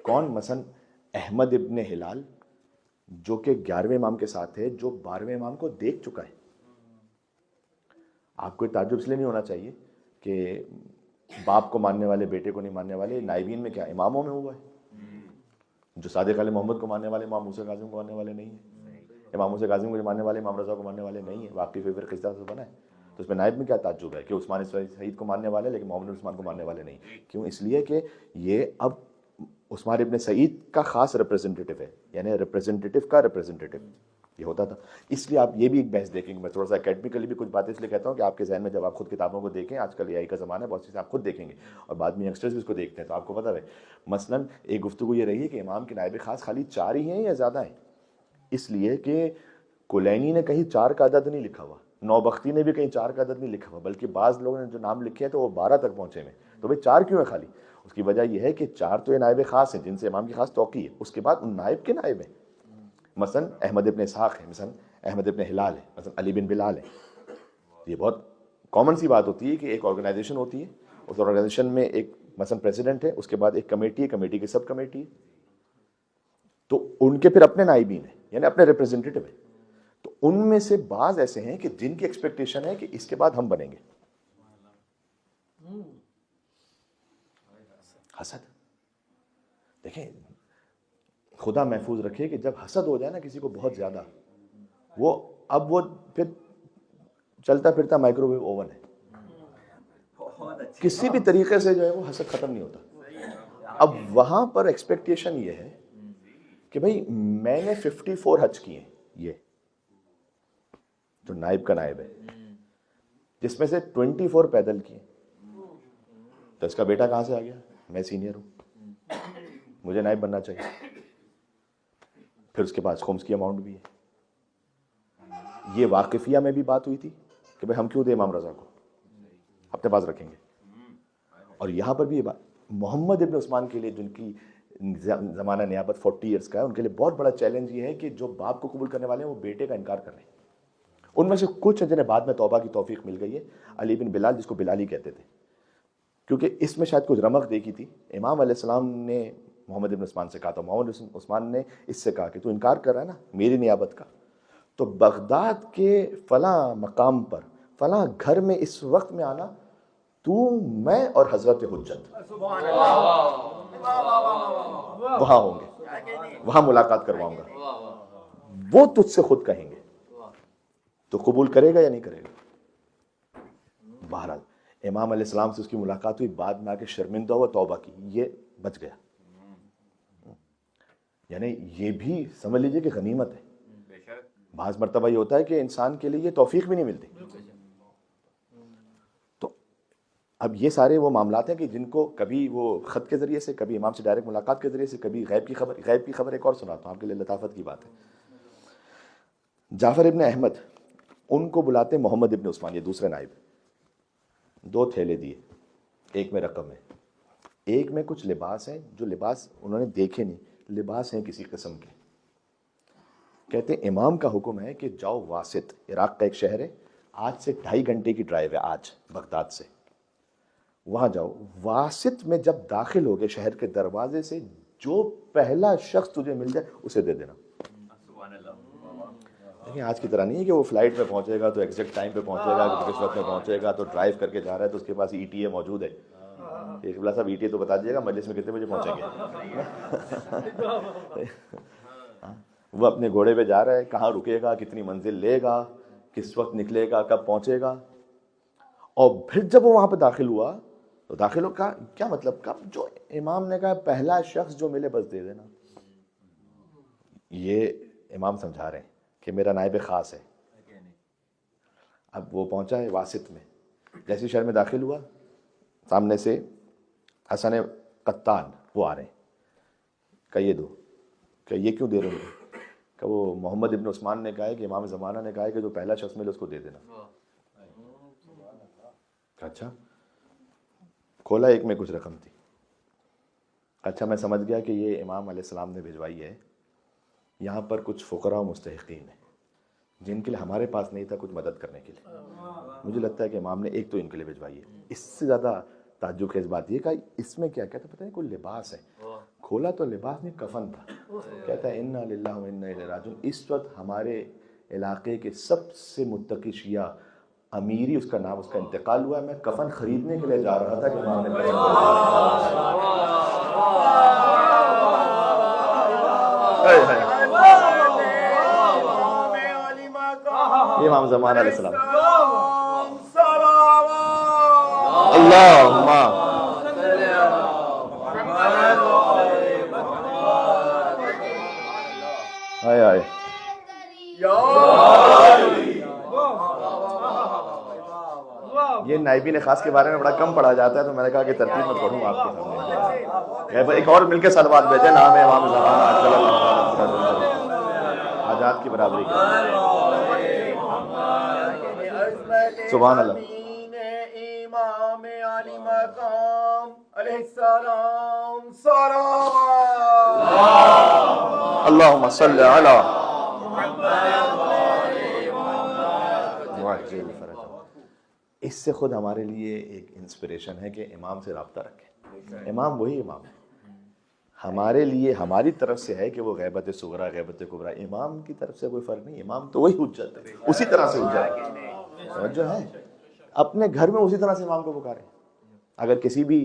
کون؟ مثلا احمد ابن ہلال جو کہ 11ویں امام کے ساتھ ہے، جو 12ویں امام کو دیکھ چکا ہے. آپ کو تعجب اس لیے نہیں ہونا چاہیے کہ باپ کو ماننے والے بیٹے کو نہیں ماننے والے. نائبین میں کیا اماموں میں ہوا ہے. جو صادق علیہ محمد کو ماننے والے امام موسیٰ کاظم کو ماننے والے نہیں ہیں، امام موسیٰ کاظم کو ماننے والے امام رضا کو ماننے والے نہیں ہیں. واقعی فیور قصہ سے بنا ہے. تو اس میں نائب میں کیا تعجب ہے کہ عثمان سعید کو ماننے والے لیکن محمد بن عثمان کو ماننے والے نہیں. کیوں؟ اس لیے کہ یہ اب عثمان ابن سعید کا خاص ریپریزنٹیٹو ہے، یعنی ریپریزنٹیٹو کا ریپریزنٹیٹو یہ ہوتا تھا. اس لیے آپ یہ بھی ایک بحث دیکھیں گے. میں تھوڑا سا اکیڈمیکلی بھی کچھ باتیں اس لیے کہتا ہوں کہ آپ کے ذہن میں جب آپ خود کتابوں کو دیکھیں، آج کل AI کا زمانہ ہے، بہت چیزیں آپ خود دیکھیں گے اور بعد میں ینگسٹرز بھی اس کو دیکھتے ہیں تو آپ کو پتہ ہے. مثلا ایک گفتگو یہ رہی ہے کہ امام کے نائب خاص خالی 4 ہی ہیں یا زیادہ ہیں. اس لیے کہ کلینی نے کہیں 4 کا عدد نہیں لکھا ہوا، نوبختی نے بھی کہیں 4 کا عدد نہیں لکھا ہوا، بلکہ بعض لوگوں نے جو نام لکھے ہیں تو وہ 12 تک پہنچے ہیں. تو بھئی 4 کیوں ہے خالی؟ اس کی وجہ یہ ہے کہ 4 تو یہ نائب خاص ہیں جن سے امام کی خاص توقع ہے. اس کے بعد ان نائب کے نائب ہیں. مثلا احمد ابن اسحاق ہے، مثلا احمد ابن ہلال ہے، مثلا علی بن بلال ہے. یہ بہت کامن سی بات ہوتی ہے کہ ایک آرگنائزیشن ہوتی ہے، اس آرگنائزیشن میں ایک مثلا پریزیڈنٹ ہے، اس کے بعد ایک کمیٹی ہے، کمیٹی کی سب کمیٹی ہے، تو ان کے پھر اپنے نائبین ہیں یعنی اپنے ریپریزنٹیٹو ہیں. تو ان میں سے بعض ایسے ہیں کہ جن کی ایکسپیکٹیشن ہے کہ اس کے بعد ہم بنیں گے. حسد. دیکھیں خدا محفوظ رکھے کہ جب حسد ہو جائے نا کسی کو بہت زیادہ، وہ پھر چلتا پھرتا مائکرو ویو اوون ہے. کسی بھی طریقے سے جو ہے وہ حسد ختم نہیں ہوتا. اب وہاں پر ایکسپیکٹیشن یہ ہے کہ بھئی میں نے 54 حج کیے ہیں، یہ جو نائب کا نائب ہے جس میں سے 24 پیدل کیے. تو اس کا بیٹا کہاں سے آ گیا؟ میں سینئر ہوں, مجھے نائب بننا چاہیے. پھر اس کے پاس خمس کی اماؤنٹ بھی ہے. یہ واقفیہ میں بھی بات ہوئی تھی کہ بھائی ہم کیوں دیں امام رضا کو, اپنے پاس رکھیں گے. اور یہاں پر بھی یہ بات محمد ابن عثمان کے لیے, جن کی زمانہ نیابت 40 ایئرس کا ہے, ان کے لیے بہت بڑا چیلنج یہ ہے کہ جو باپ کو قبول کرنے والے ہیں وہ بیٹے کا انکار کر رہے ہیں. ان میں سے کچھ جنہیں بعد میں توبہ کی توفیق مل گئی ہے. علی بن بلال, جس کو بلالی کہتے تھے, کیونکہ اس میں شاید کچھ رمق دیکھی تھی. امام علیہ السلام نے محمد ابن عثمان سے کہا تھا, محمد ابن عثمان نے اس سے کہا کہ تو انکار کر رہا ہے نا میری نیابت کا, تو بغداد کے فلاں مقام پر فلاں گھر میں اس وقت میں آنا, تو میں اور حضرت حجت وہاں ہوں گے, وہاں ملاقات کرواؤں گا, وہ تجھ سے خود کہیں گے. تو قبول کرے گا یا نہیں کرے گا؟ بہرحال امام علیہ السلام سے اس کی ملاقات ہوئی, بعد میں آ کے شرمندہ ہوا, توبہ کی, یہ بچ گیا. یعنی یہ بھی سمجھ لیجئے کہ غنیمت ہے. بعض مرتبہ یہ ہوتا ہے کہ انسان کے لیے یہ توفیق بھی نہیں ملتی. تو اب یہ سارے وہ معاملات ہیں کہ جن کو کبھی وہ خط کے ذریعے سے, کبھی امام سے ڈائریکٹ ملاقات کے ذریعے سے, کبھی غیب کی خبر ایک اور سناتا ہوں آپ کے لیے, لطافت کی بات ہے. جعفر ابن احمد, ان کو بلاتے محمد ابن عثمان, یہ دوسرے نائب. 2 تھیلے دیے, ایک میں رقم ہے, ایک میں کچھ لباس ہیں, جو لباس انہوں نے دیکھے نہیں, لباس ہیں کسی قسم کے. کہتے ہیں امام کا حکم ہے کہ جاؤ واسط, عراق کا ایک شہر ہے, آج سے 2.5 گھنٹے کی ڈرائیو ہے آج بغداد سے, وہاں جاؤ. واسط میں جب داخل ہو گئے شہر کے دروازے سے, جو پہلا شخص تجھے مل جائے اسے دے دینا. لیکن آج کی طرح نہیں ہے کہ وہ فلائٹ میں پہنچے گا تو ایگزیکٹ ٹائم پہ پہنچے گا, کس وقت میں پہنچے گا, تو ڈرائیو کر کے جا رہا ہے تو اس کے پاس ETA موجود ہے. ایک بلا صاحب ETA تو بتا دیجیے گا مجلس میں کتنے بجے پہنچیں گے. وہ اپنے گھوڑے پہ جا رہا ہے, کہاں رکے گا, کتنی منزل لے گا, کس وقت نکلے گا, کب پہنچے گا. اور پھر جب وہ وہاں پہ داخل ہوا تو داخل ہو کا کیا مطلب, کب جو امام نے کہا پہلا شخص جو ملے بس دے دینا. یہ امام سمجھا رہے ہیں کہ میرا نائب خاص ہے. اب وہ پہنچا ہے واسط میں, جیسے شہر میں داخل ہوا, سامنے سے حسن قطان وہ آ رہے ہیں, کہ یہ دو, کہ یہ کیوں دے رہے ہیں, کہ وہ محمد ابن عثمان نے کہا ہے کہ امام زمانہ نے کہا ہے کہ جو پہلا شخص ملے اس کو دے دینا. اچھا, کھولا, ایک میں کچھ رقم تھی. اچھا, میں سمجھ گیا کہ یہ امام علیہ السلام نے بھجوائی ہے, یہاں پر کچھ فقراء و مستحقین ہیں جن کے لیے ہمارے پاس نہیں تھا کچھ مدد کرنے کے لیے. مجھے لگتا ہے کہ امام نے ایک تو ان کے لیے بھجوائی ہے. اس سے زیادہ تعجب خیز بات یہ کہ اس میں کیا کہتا, پتہ نہیں کوئی لباس ہے. کھولا تو لباس نہیں, کفن تھا. کہتا ہے انا للہ و انا الیہ راجعون. اس وقت ہمارے علاقے کے سب سے متقی شیعہ امیری, اس کا نام, اس کا انتقال ہوا ہے, میں کفن خریدنے کے لیے جا رہا تھا کہ امام نے یہ امام زمان علیہ السلام. اللہم آئے آئے. یہ نائبین خاص کے بارے میں بڑا کم پڑھا جاتا ہے, تو میں نے کہا کہ ترتیب میں پڑھوں آپ کے سامنے. ایک اور مل کے صلوات بھیجے, نام ہے امام زمان آزاد کی برابری کی. سبحان اللہ. امام علی مقام علیہ السلام صلوات. اللہم صلی علی اس سے خود ہمارے لیے ایک انسپریشن ہے کہ امام سے رابطہ رکھیں. امام وہی امام ہے, ہمارے لیے ہماری طرف سے ہے کہ وہ غیبت صغرا غیبت کبرا, امام کی طرف سے کوئی فرق نہیں. امام تو وہی حجت ہے, اسی طرح سے حجت جو ہے اپنے گھر میں اسی طرح سے امام کو پکارے. اگر کسی بھی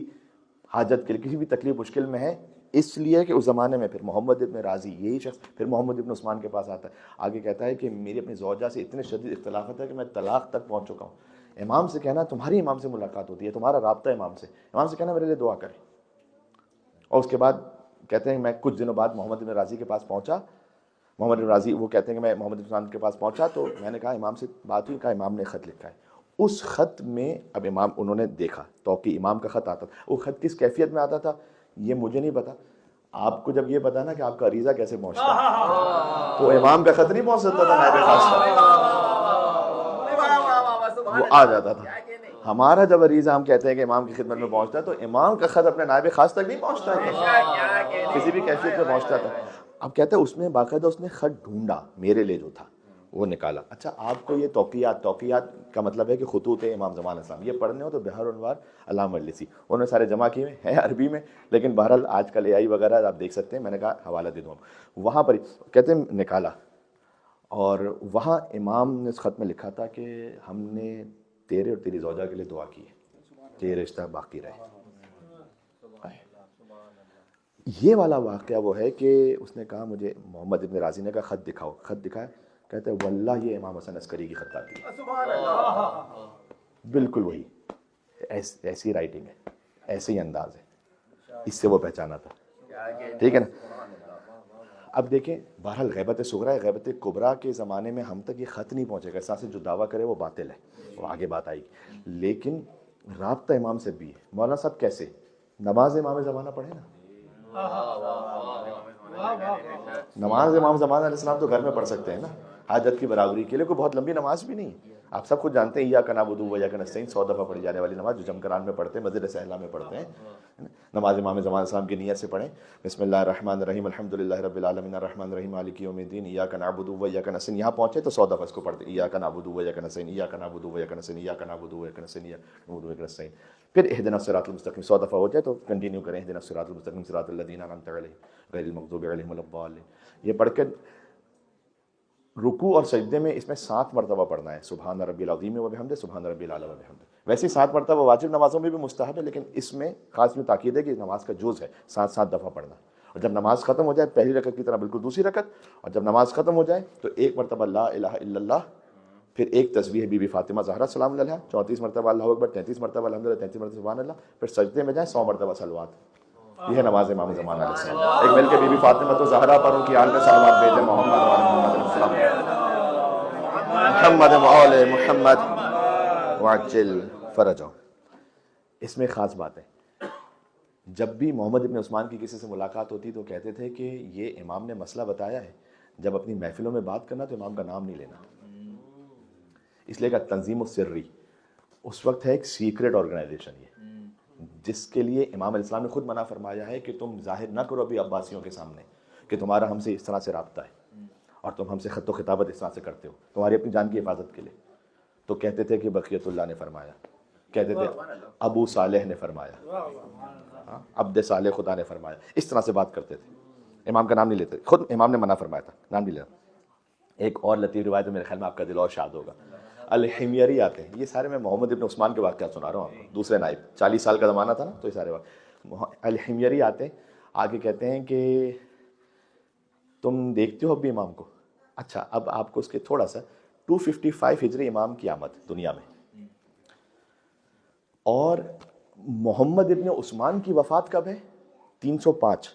حاجت کے لیے, کسی بھی تکلیف مشکل میں ہے, اس لیے کہ اس زمانے میں پھر محمد ابن راضی یہی شخص پھر محمد ابن عثمان کے پاس آتا ہے, آگے کہتا ہے کہ میری اپنی زوجہ سے اتنے شدید اختلافات ہے کہ میں طلاق تک پہنچ چکا ہوں. امام سے کہنا تمہاری امام سے ملاقات ہوتی ہے, تمہارا رابطہ امام سے کہنا میرے لیے دعا کرے. اور اس کے بعد کہتے ہیں میں کچھ دنوں بعد محمد ابن راضی کے پاس پہنچا. محمد ابن راضی وہ کہتے ہیں کہ میں محمد ابن عثمان کے پاس پہنچا تو میں نے کہا امام سے بات ہوئی, کہا امام نے خط لکھا ہے. اس خط میں اب امام انہوں نے دیکھا توقی امام کا خط آتا تھا، وہ خط کس کیفیت میں آتا تھا یہ مجھے نہیں پتا، آپ کو جب یہ پتا نا کہ آپ کا عریضہ کیسے پہنچتا ہے، تو امام کا خط نہیں پہنچ سکتا تھا نائب خاص کا، وہ آ جاتا تھا۔ ہمارا جب عریضہ ہم کہتے ہیں کہ امام کی خدمت میں پہنچتا ہے تو امام کا خط اپنے نائب خاص تک نہیں پہنچتا تھا، کسی بھی کیفیت میں پہنچتا تھا۔ اب کہتے ہیں اس میں باقاعدہ اس نے خط ڈھونڈا میرے لیے جو تھا وہ نکالا۔ اچھا آپ کو یہ توقیات کا مطلب ہے کہ خطوط امام زمان اسلام، یہ پڑھنے ہو تو بہار انوار علامہ مجلسی انہوں نے سارے جمع کیے ہیں عربی میں، لیکن بہرحال آج کل AI وغیرہ آپ دیکھ سکتے ہیں، میں نے کہا حوالہ دے دوں وہاں پر کہتے ہیں نکالا، اور وہاں امام نے اس خط میں لکھا تھا کہ ہم نے تیرے اور تیری زوجہ کے لیے دعا کی ہے کہ یہ رشتہ باقی رہے۔ یہ والا واقعہ وہ ہے کہ اس نے کہا مجھے محمد ابن رازی نے کہا خط دکھاؤ، خط دکھایا، کہتے ہیں واللہ یہ امام حسن عسکری کی خط آتی ہے، بالکل وہی، ایسی رائٹنگ ہے، ایسے ہی انداز ہے، اس سے وہ پہچانا تھا، ٹھیک ہے نا۔ اب دیکھیں بہرحال غیبت صغریٰ غیبت کبریٰ کے زمانے میں ہم تک یہ خط نہیں پہنچے گا، اس سے جو دعویٰ کرے وہ باطل ہے، وہ آگے بات آئے گی، لیکن رابطہ امام سے بھی ہے۔ مولانا صاحب کیسے؟ نماز امام زمانہ پڑھے نا، نماز امام زمان علیہ السلام تو گھر میں پڑھ سکتے ہیں نا، حاجت کی برابری کے لیے، کوئی بہت لمبی نماز بھی نہیں، آپ سب کچھ جانتے ہیں ایاک نعبد و ایاک نستعین 100 دفعہ پڑھی جانے والی نماز جو جمکران میں پڑھتے ہیں، مسجد سہلہ میں پڑھتے ہیں، نماز امام زمان علیہ السلام کی نیت سے پڑھیں، بسم اللہ الرحمن الرحیم الحمدللہ رب العالمین الرحمن الرحیم مالک یوم الدین ایاک نعبد و ایاک نستعین، یہاں پہنچے تو 100 دفعہ اس کو پڑھتے ہیں، ایاک نعبد و ایاک نستعین ایاک نعبد و ایاک نستعین ایاک نعبد و ایاک نستعین ایاک نعبد و ایاک نستعین، پھر اہدنا الصراط المستقیم 100 دفعہ ہو جائے تو کنٹینیو کریں، اہدنا الصراط المستقیم صراط الذین انعمت علیہم غیر المغضوب علیہم ولا الضالین، یہ پڑھ کے رکوع اور سجدے میں اس میں 7 مرتبہ پڑھنا ہے، سبحان ربی العظیم و بحمدہ سبحان ربی الاعلی و بحمدہ، ویسے 7 مرتبہ واجب نمازوں میں بھی مستحب ہے، لیکن اس میں خاص میں تاکید ہے کہ نماز کا جز ہے 7 دفعہ پڑھنا، اور جب نماز ختم ہو جائے پہلی رکعت کی طرح بالکل دوسری رکعت، اور جب نماز ختم ہو جائے تو 1 مرتبہ لا الہ الا اللہ، پھر ایک تسبیح بی بی فاطمہ زہرا سلام علیہا 34 مرتبہ اللہ اکبر، 33 مرتبہ الحمدللہ، 33 مرتبہ سبحان اللہ، پھر سجدے میں جائیں 100 مرتبہ صلوات، یہ ہے نماز امام زمان علیہ السلام۔ ایک مل کے بی بی فاطمہ تو زہرا پر ان کی آل میں صلوات بھیجیں، محمد و آل محمد علیہ السلام، محمد و آل محمد وعجل فرجہ۔ اس میں خاص بات ہے، جب بھی محمد ابن عثمان کی کسی سے ملاقات ہوتی تو کہتے تھے کہ یہ امام نے مسئلہ بتایا ہے، جب اپنی محفلوں میں بات کرنا تو امام کا نام نہیں لینا، اس لیے کہ تنظیم السری اس وقت ہے ایک سیکرٹ آرگنائزیشن، یہ جس کے لیے امام علیہ السلام نے خود منع فرمایا ہے کہ تم ظاہر نہ کرو ابھی عباسیوں کے سامنے کہ تمہارا ہم سے اس طرح سے رابطہ ہے اور تم ہم سے خط و خطابت اس طرح سے کرتے ہو، تمہاری اپنی جان کی حفاظت کے لیے۔ تو کہتے تھے کہ بقیت اللہ نے فرمایا، کہتے تھے ابو صالح نے فرمایا، عبد صالح خدا نے فرمایا، اس طرح سے بات کرتے تھے، امام کا نام نہیں لیتے، خود امام نے منع فرمایا تھا، نام نہیں لیتا۔ ایک اور لطیف روایت میرے خیال میں آپ کا دل اور شاد ہوگا، الحمیری آتے ہیں، یہ سارے میں محمد ابن عثمان کے واقعات سنا رہا ہوں آپ کو، دوسرے نائب 40 سال کا زمانہ تھا نا، تو یہ سارے الحمیری آتے ہیں، آگے کہتے ہیں کہ تم دیکھتے ہو اب بھی امام کو، اچھا اب آپ کو اس کے تھوڑا سا 255 ہجری امام کی آمد دنیا میں، اور محمد ابن عثمان کی وفات کب ہے؟ 305،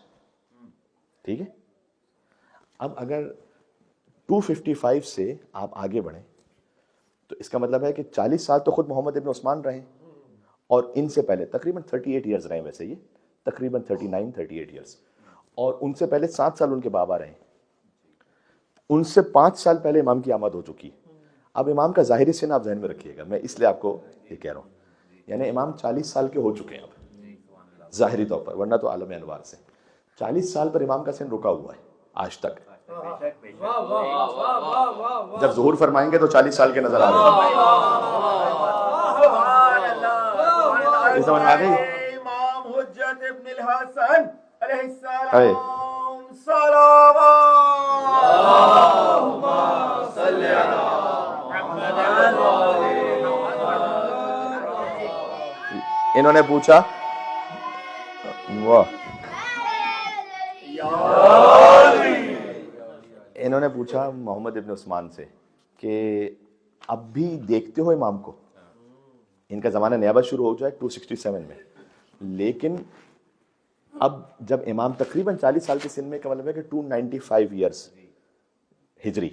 ٹھیک ہے۔ اب اگر 255 سے آپ آگے بڑھیں تو اس کا مطلب ہے کہ 40 سال تو خود محمد ابن عثمان رہے، اور ان سے پہلے تقریباً 38 ایئرز رہے، ویسے یہ تقریباً 38 ایئرز، اور ان سے پہلے 7 سال ان کے بابا رہے، ان سے 5 سال پہلے امام کی آمد ہو چکی۔ اب امام کا ظاہری سن آپ ذہن میں رکھیے گا، میں اس لیے آپ کو یہ کہہ رہا ہوں، یعنی امام 40 سال کے ہو چکے ہیں اب ظاہری طور پر، ورنہ تو عالم انوار سے 40 سال پر امام کا سن رکا ہوا ہے آج تک، جب ظہور فرمائیں گے تو 40 سال کے نظر آ رہے ہیں۔ اس زمانے میں آ گئی امام حجت ابن الحسن علیہ اے السلام صلوات، اللہم صلی علی محمد، انہوں نے پوچھا، واہ، انہوں نے پوچھا محمد ابن عثمان سے کہ اب بھی دیکھتے ہو امام کو؟ ان کا زمانہ نیابت شروع ہو جائے 267 میں، لیکن اب جب امام تقریباً 40 سال کے سن میں، کا مطلب ہے کہ 295 ایئرس ہجری،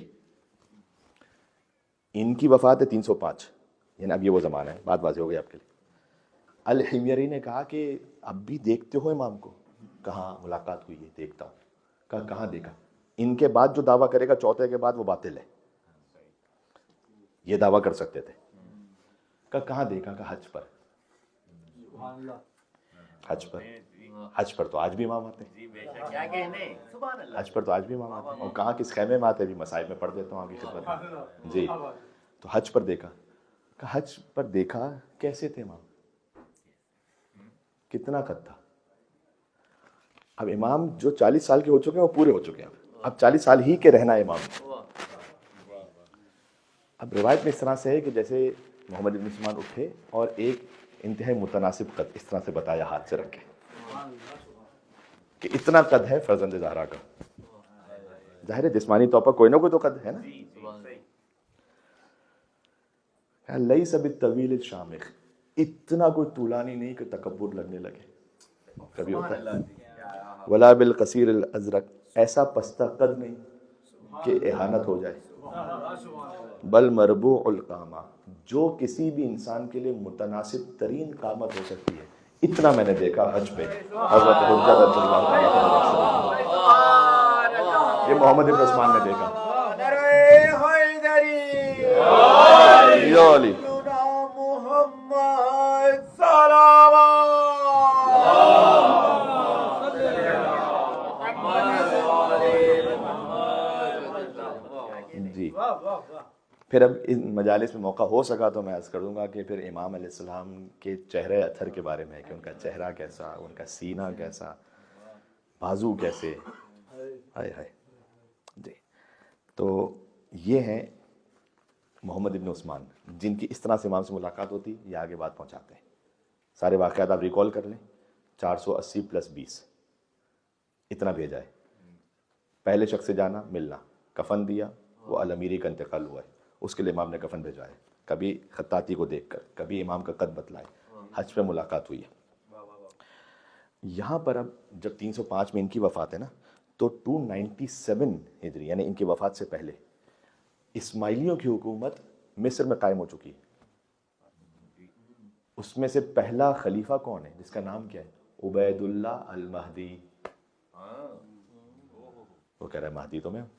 ان کی وفات ہے 305، یعنی اب یہ وہ زمانہ ہے، بات واضح ہو گئی آپ کے لیے۔ الحمیری نے کہا کہ اب بھی دیکھتے ہو امام کو؟ کہاں ملاقات ہوئی ہے، دیکھتا ہوں۔ کہا کہاں دیکھا؟ ان کے بعد جو دعویٰ کرے گا چوتھے کے بعد وہ باطل ہے، یہ دعویٰ کر سکتے تھے۔ کہا کہاں دیکھا؟ کہا حج پر۔ حج پر، حج پر تو آج بھی امام آتے ہیں، کیا کہنے، سبحان اللہ۔ حج پر تو آج بھی امام آتے ہیں، اور کہاں کس خیمے میں آتے ہیں، بھی مصائب میں پڑھ دیتا ہوں آپ کی خدمت میں۔ جی، تو حج پر دیکھا۔ کہ حج پر دیکھا کیسے تھے امام، کتنا قد تھا؟ اب امام جو 40 سال کے ہو چکے ہیں وہ پورے ہو چکے ہیں، اب 40 سال ہی کے رہنا ہے امام۔ اب روایت میں اس طرح سے ہے کہ جیسے محمد ابن عثمان اٹھے اور ایک انتہائی متناسب قد اس طرح سے بتایا ہاتھ سے رکھ کے کہ اتنا قد ہے فرزند زہرا کا۔ ظاہر ہے جسمانی طور پر کوئی نہ کوئی تو قد ہے نا۔ لیس بالطویل الشامخ، اتنا کوئی طولانی نہیں کہ تکبر لگنے لگے، کبھی ہوتا ہے۔ ولا بالقصیر الازرق، ایسا پستہ قد نہیں کہ اہانت ہو جائے۔ بل مربوع القامہ، جو کسی بھی انسان کے لیے متناسب ترین قامت ہو سکتی ہے، اتنا میں نے دیکھا حج پہ حضرت حجت رضی اللہ تعالیٰ عنہ۔ یہ محمد ابن عثمان نے دیکھا۔ یا علی محمد صلوات جی۔ پھر اب ان مجالس میں موقع ہو سکا تو میں عرض کروں گا کہ پھر امام علیہ السلام کے چہرے اطہر کے بارے میں ہے کہ ان کا چہرہ کیسا، ان کا سینہ کیسا، بازو کیسے، ہائے ہائے۔ جی، تو یہ ہیں محمد ابن عثمان، جن کی اس طرح سے امام سے ملاقات ہوتی، یہ آگے بات پہنچاتے ہیں۔ سارے واقعات آپ ریکال کر لیں، 480 + 20 اتنا بھیجا ہے۔ پہلے شخص سے جانا، ملنا، کفن دیا، وہ الامیری کا انتقال ہوا ہے، اس کے لیے امام نے کفن بھیجا ہے، کبھی خطاطی کو دیکھ کر، کبھی امام کا قد بتلائے، حج پہ ملاقات ہوئی ہے۔ یہاں پر اب جب 305 میں ان کی وفات ہے نا، تو 297 ہجری یعنی ان کی وفات سے پہلے اسماعیلیوں کی حکومت مصر میں قائم ہو چکی ہے۔ اس میں سے پہلا خلیفہ کون ہے جس کا نام کیا ہے؟ عبید اللہ المہدی۔ وہ کہہ رہا ہے مہدی تو میں ہوں۔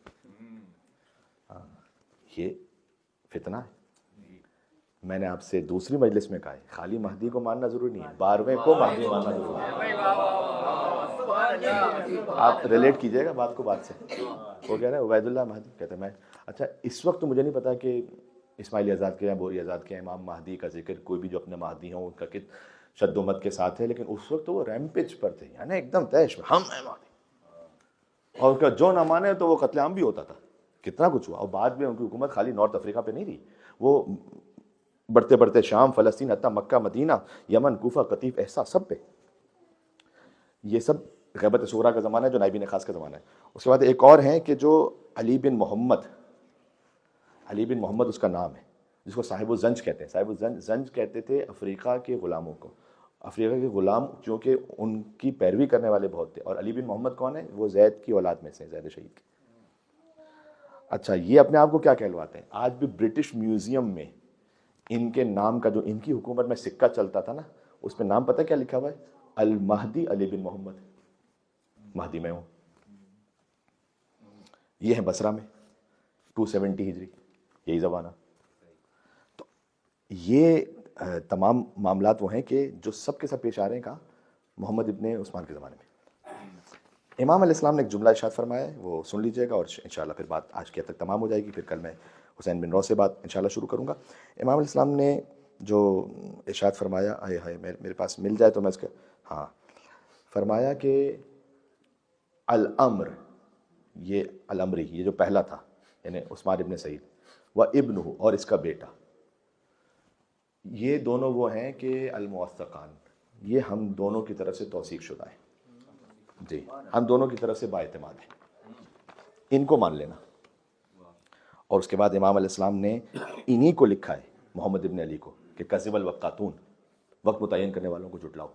یہ فتنہ ہے۔ میں نے آپ سے دوسری مجلس میں کہا ہے خالی مہدی کو ماننا ضروری نہیں ہے، 12ویں کو مہدی ماننا ضروری ہے۔ آپ ریلیٹ کیجئے گا بات کو بات سے۔ وہ کہہ رہے ہیں عبید اللہ مہدی، کہتے ہیں میں اچھا اس وقت تو مجھے نہیں پتا کہ اسماعیلی آزاد کے یا بوری آزاد کے امام مہدی کا ذکر کوئی بھی جو اپنے مہدی ہوں ان کا کت شد و مت کے ساتھ ہے، لیکن اس وقت تو وہ ریمپیج پر تھے، یعنی ایک دم تیش میں ہم ہیں مہدی، اور ان کا جو نہ مانے تو وہ قتل عام بھی ہوتا تھا، کتنا کچھ ہوا۔ اور بعد میں ان کی حکومت خالی نارتھ افریقہ پہ نہیں رہی، وہ بڑھتے بڑھتے شام، فلسطین، حتیٰ مکہ، مدینہ، یمن، کوفہ، قطیف، احسا، سب پہ۔ یہ سب غیبت صغریٰ کا زمانہ ہے جو نائبین خاص کا زمانہ ہے۔ اس کے بعد ایک اور ہیں کہ جو علی بن محمد، علی بن محمد اس کا نام ہے، جس کو صاحب الزنج کہتے ہیں۔ صاحب الزنج کہتے تھے افریقہ کے غلاموں کو، افریقہ کے غلام چونکہ ان کی پیروی کرنے والے بہت تھے۔ اور علی بن محمد کون ہے؟ وہ زید کی اولاد میں سے، زید شہید کی۔ اچھا یہ اپنے آپ کو کیا کہلواتے ہیں؟ آج بھی برٹش میوزیم میں ان کے نام کا جو ان کی حکومت میں سکہ چلتا تھا نا، اس پہ نام پتہ کیا لکھا ہوا ہے؟ المہدی علی بن محمد، مہدی میں ہوں۔ یہ ہے بصرہ میں 270 ہجری، یہی زمانہ۔ تو یہ تمام معاملات وہ ہیں کہ جو سب کے سب پیش آ رہے ہیں کہاں؟ محمد ابن عثمان کے زمانے میں۔ امام علیہ السلام نے ایک جملہ ارشاد فرمایا ہے، وہ سن لیجئے گا، اور انشاءاللہ پھر بات آج کی حد تک تمام ہو جائے گی، پھر کل میں حسین بن رو سے بات انشاءاللہ شروع کروں گا۔ امام علیہ السلام نے جو ارشاد فرمایا، آئے ہائے میرے پاس مل جائے تو میں اس کا، ہاں، فرمایا کہ الامر، یہ الامری، یہ جو پہلا تھا یعنی عثمان ابن سعید، و ابنہ، اور اس کا بیٹا، یہ دونوں وہ ہیں کہ الموثقان، یہ ہم دونوں کی طرف سے توثیق شدہ ہیں، جی ہم دونوں کی طرف سے بااعتماد ہیں، ان کو مان لینا۔ اور اس کے بعد امام علیہ السلام نے انہی کو لکھا ہے، محمد ابن علی کو، کہ کذب الوقاتون، وقت متعین کرنے والوں کو جھٹلاؤ،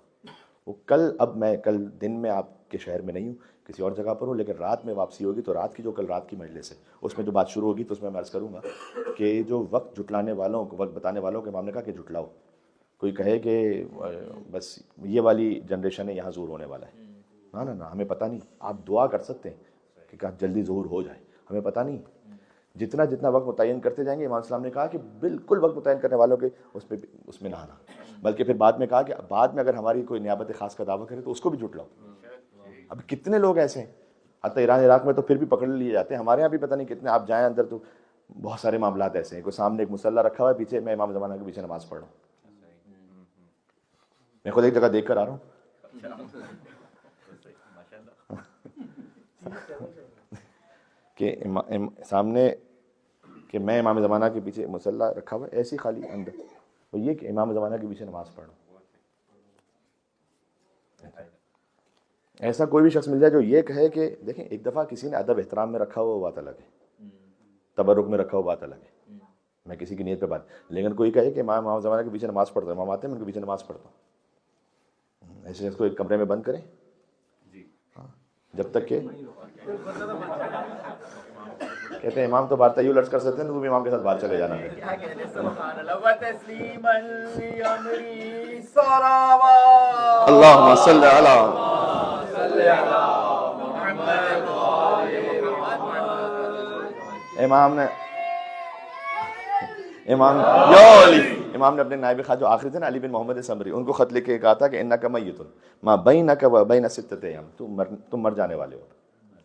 وہ کل، اب میں کل دن میں آپ کے شہر میں نہیں ہوں، کسی اور جگہ پر ہوں، لیکن رات میں واپسی ہوگی تو رات کی جو کل رات کی مجلس ہے اس میں جو بات شروع ہوگی تو اس میں عرض کروں گا کہ جو وقت جھٹلانے والوں کو، وقت بتانے والوں کے امام نے کہا کہ جھٹلاؤ. کوئی کہے کہ بس یہ والی جنریشن ہے یہاں ظہور ہونے والا ہے، نہ ہمیں پتہ نہیں. آپ دعا کر سکتے ہیں کہ جلدی ظہور ہو جائے، ہمیں پتہ نہیں. جتنا وقت متعین کرتے جائیں گے، امام السلام نے کہا کہ بالکل وقت متعین کرنے والوں کے اس میں نہ آنا. بلکہ پھر بعد میں کہا کہ بعد میں اگر ہماری کوئی نیابت خاص کا دعویٰ کرے تو اس کو بھی جھٹلاؤ. اب کتنے لوگ ایسے ہیں، حتیٰ ایران عراق میں تو پھر بھی پکڑ لیے جاتے ہیں، ہمارے یہاں بھی پتہ نہیں کتنے. آپ جائیں اندر تو بہت سارے معاملات ایسے ہیں. کوئی سامنے ایک مسلح رکھا ہوا ہے، پیچھے میں امام زمانہ کے پیچھے نماز پڑھ رہا ہوں. میں خود ایک جگہ دیکھ کر آ رہا ہوں کہ سامنے کہ میں امام زمانہ کے پیچھے مسلح رکھا ہوا ہے ایسی خالی اندر، وہ یہ کہ امام زمانہ کے پیچھے نماز پڑھ رہا ہوں. ایسا کوئی بھی شخص مل جائے جو یہ کہے کہ دیکھیں ایک دفعہ کسی نے ادب احترام میں رکھا ہوا وہ بات الگ ہے، تبرک میں رکھا ہوا بات الگ ہے، میں کسی کی نیت پہ بات. لیکن کوئی کہے کہ امام زمانہ کے پیچھے نماز پڑھتا ہوں، امام آتے ہیں میں ان کے پیچھے نماز پڑھتا ہوں، ایسے شخص کو ایک کمرے میں بند کریں جب تک کہ کہتے ہیں امام تو بات یوں لڑز کر سکتے ہیں، تو بھی امام کے ساتھ بات چلے جانا ہے. اللہم صلی علی امام نے اپنے نائب خواجہ جو آخری تھے نا علی بن محمد سمری، ان کو خط لکھ کے کہا تھا کہ انک میت ما بینک و بین ستۃ ایام، تم مر جانے والے ہو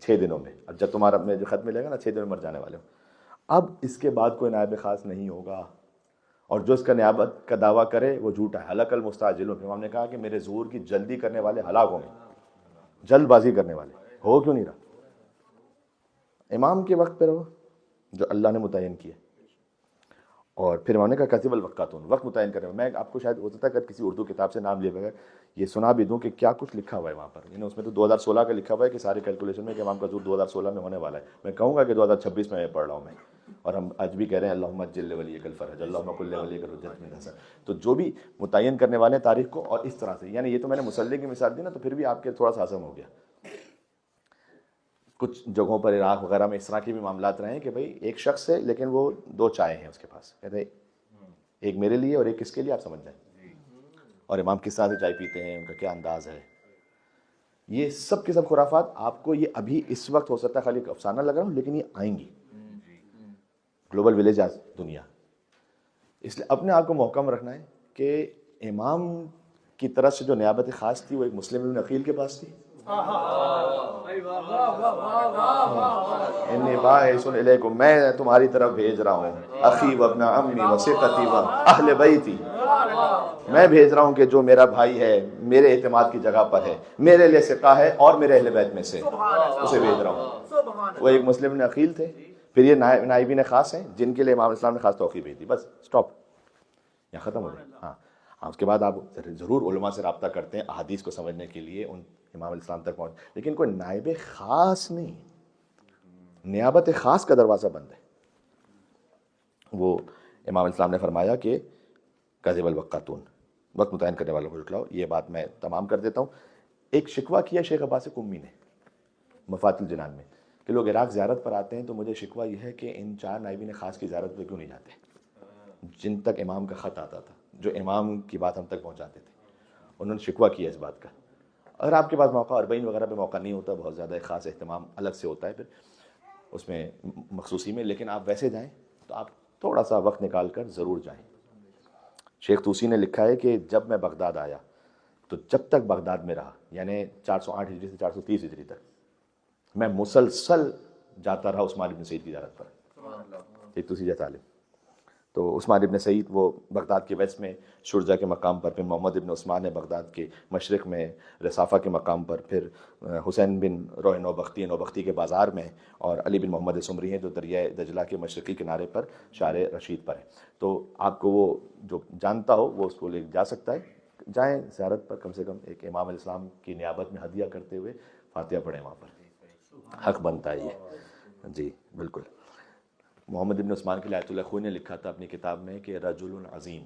6 دنوں میں. اب جب تمہارا میں جو خط ملے گا نا 6 دنوں میں مر جانے والے ہو. اب اس کے بعد کوئی نائب خاص نہیں ہوگا، اور جو اس کا نیابت کا دعویٰ کرے وہ جھوٹا ہے. ہلاک المستعجلون، امام نے کہا کہ میرے ظہور کی جلدی کرنے والے ہلاک ہوں گے. جلد بازی کرنے والے ہو کیوں نہیں رہا. امام کے وقت پہ رہو جو اللہ نے متعین کیا. اور پھر امام نے کہا کذب الوقاتون، وقت متعین کرنے. میں آپ کو شاید ہو سکتا ہے اگر کسی اردو کتاب سے نام لیے بغیر یہ سنا بھی دوں کہ کیا کچھ لکھا ہوا ہے وہاں پر. یعنی اس میں تو 2016 کا لکھا ہوا ہے کہ سارے کیلکولیشن میں کہ امام کا ظہور 2016 میں ہونے والا ہے. میں کہوں گا کہ 2026 میں پڑھ رہا ہوں میں، اور ہم آج بھی کہہ رہے ہیں اللہم اجل ولیک الفرج، اللہم کل ولیک الحجۃ من الحسن. تو جو بھی متعین کرنے والے تاریخ کو، اور اس طرح سے، یعنی یہ تو میں نے مسلح کی مثال دی نا، تو پھر بھی آپ کے تھوڑا سا ہضم ہو گیا. کچھ جگہوں پر عراق وغیرہ میں اس طرح کے بھی معاملات رہے ہیں کہ بھائی ایک شخص ہے لیکن وہ 2 چائے ہیں اس کے پاس، کہتے ہیں ایک میرے لیے اور ایک کس کے لیے، آپ سمجھ جائیں. اور امام کس طرح سے چائے پیتے ہیں، ان کا کیا انداز ہے. یہ سب کے سب خرافات آپ کو یہ ابھی اس وقت ہو سکتا ہے خالی افسانہ لگ رہا ہوں، لیکن یہ آئیں گی. گلوبل ولیج دنیا. اس لیے اپنے آپ کو محکم رکھنا ہے کہ امام کی طرف سے جو نیابت خاص تھی وہ ایک مسلم ابن عقیل کے پاس تھی. انی باعث الیکم، میں تمہاری طرف بھیج رہا ہوں اخی و ابن عمی و ثقتی و اہل بیتی، میں بھیج رہا ہوں کہ جو میرا بھائی ہے، میرے اعتماد کی جگہ پر ہے، میرے لیے ثقہ ہے اور میرے اہل بیت میں سے اسے بھیج رہا ہوں. وہ ایک مسلم ابن عقیل تھے. پھر یہ نائبین خاص ہیں جن کے لیے امام اسلام نے خاص توقیع بھیج دی. بس سٹاپ، یہاں ختم ہو گیا. ہاں اس کے بعد آپ ضرور علماء سے رابطہ کرتے ہیں احادیث کو سمجھنے کے لیے، ان امام الاسلام تک پہنچ، لیکن کوئی نائب خاص نہیں. نیابت خاص کا دروازہ بند ہے. وہ امام الاسلام نے فرمایا کہ کذب الوقاتون، وقت متعین کرنے والوں کو جھٹلاؤ. یہ بات میں تمام کر دیتا ہوں. ایک شکوہ کیا شیخ عباس قمی نے مفاتح الجنان میں کہ لوگ عراق زیارت پر آتے ہیں تو مجھے شکوہ یہ ہے کہ ان 4 نائبین خاص کی زیارت پہ کیوں نہیں جاتے جن تک امام کا خط آتا تھا، جو امام کی بات ہم تک پہنچاتے تھے. انہوں نے شکوہ کیا اس بات کا. اگر آپ کے پاس موقع، اربعین وغیرہ پہ موقع نہیں ہوتا، بہت زیادہ خاص اہتمام الگ سے ہوتا ہے پھر اس میں مخصوصی میں، لیکن آپ ویسے جائیں تو آپ تھوڑا سا وقت نکال کر ضرور جائیں. شیخ طوسی نے لکھا ہے کہ جب میں بغداد آیا تو جب تک بغداد میں رہا، یعنی 408 ہجری سے 430 ہجری تک، میں مسلسل جاتا رہا عثمان ابن سعید کی زیارت پر. ایک طوسی جیسا عالم. تو عثمان ابن سعید وہ بغداد کے ویسٹ میں شرجہ کے مقام پر، پھر محمد ابن عثمان ہے بغداد کے مشرق میں رصافہ کے مقام پر، پھر حسین بن روح نوبختی کے بازار میں، اور علی بن محمد سمری ہیں جو دریائے دجلہ کے مشرقی کنارے پر شار رشید پر ہے. تو آپ کو وہ جو جانتا ہو وہ اس کو لے جا سکتا ہے. جائیں زیارت پر، کم سے کم ایک امام الاسلام کی نیابت میں ہدیہ کرتے ہوئے فاتحہ پڑھیں وہاں پر. حق بنتا ہے یہ. جی بالکل. محمد ابن عثمان کے لیے آیت اللہ خوئی نے لکھا تھا اپنی کتاب میں کہ رجل عظیم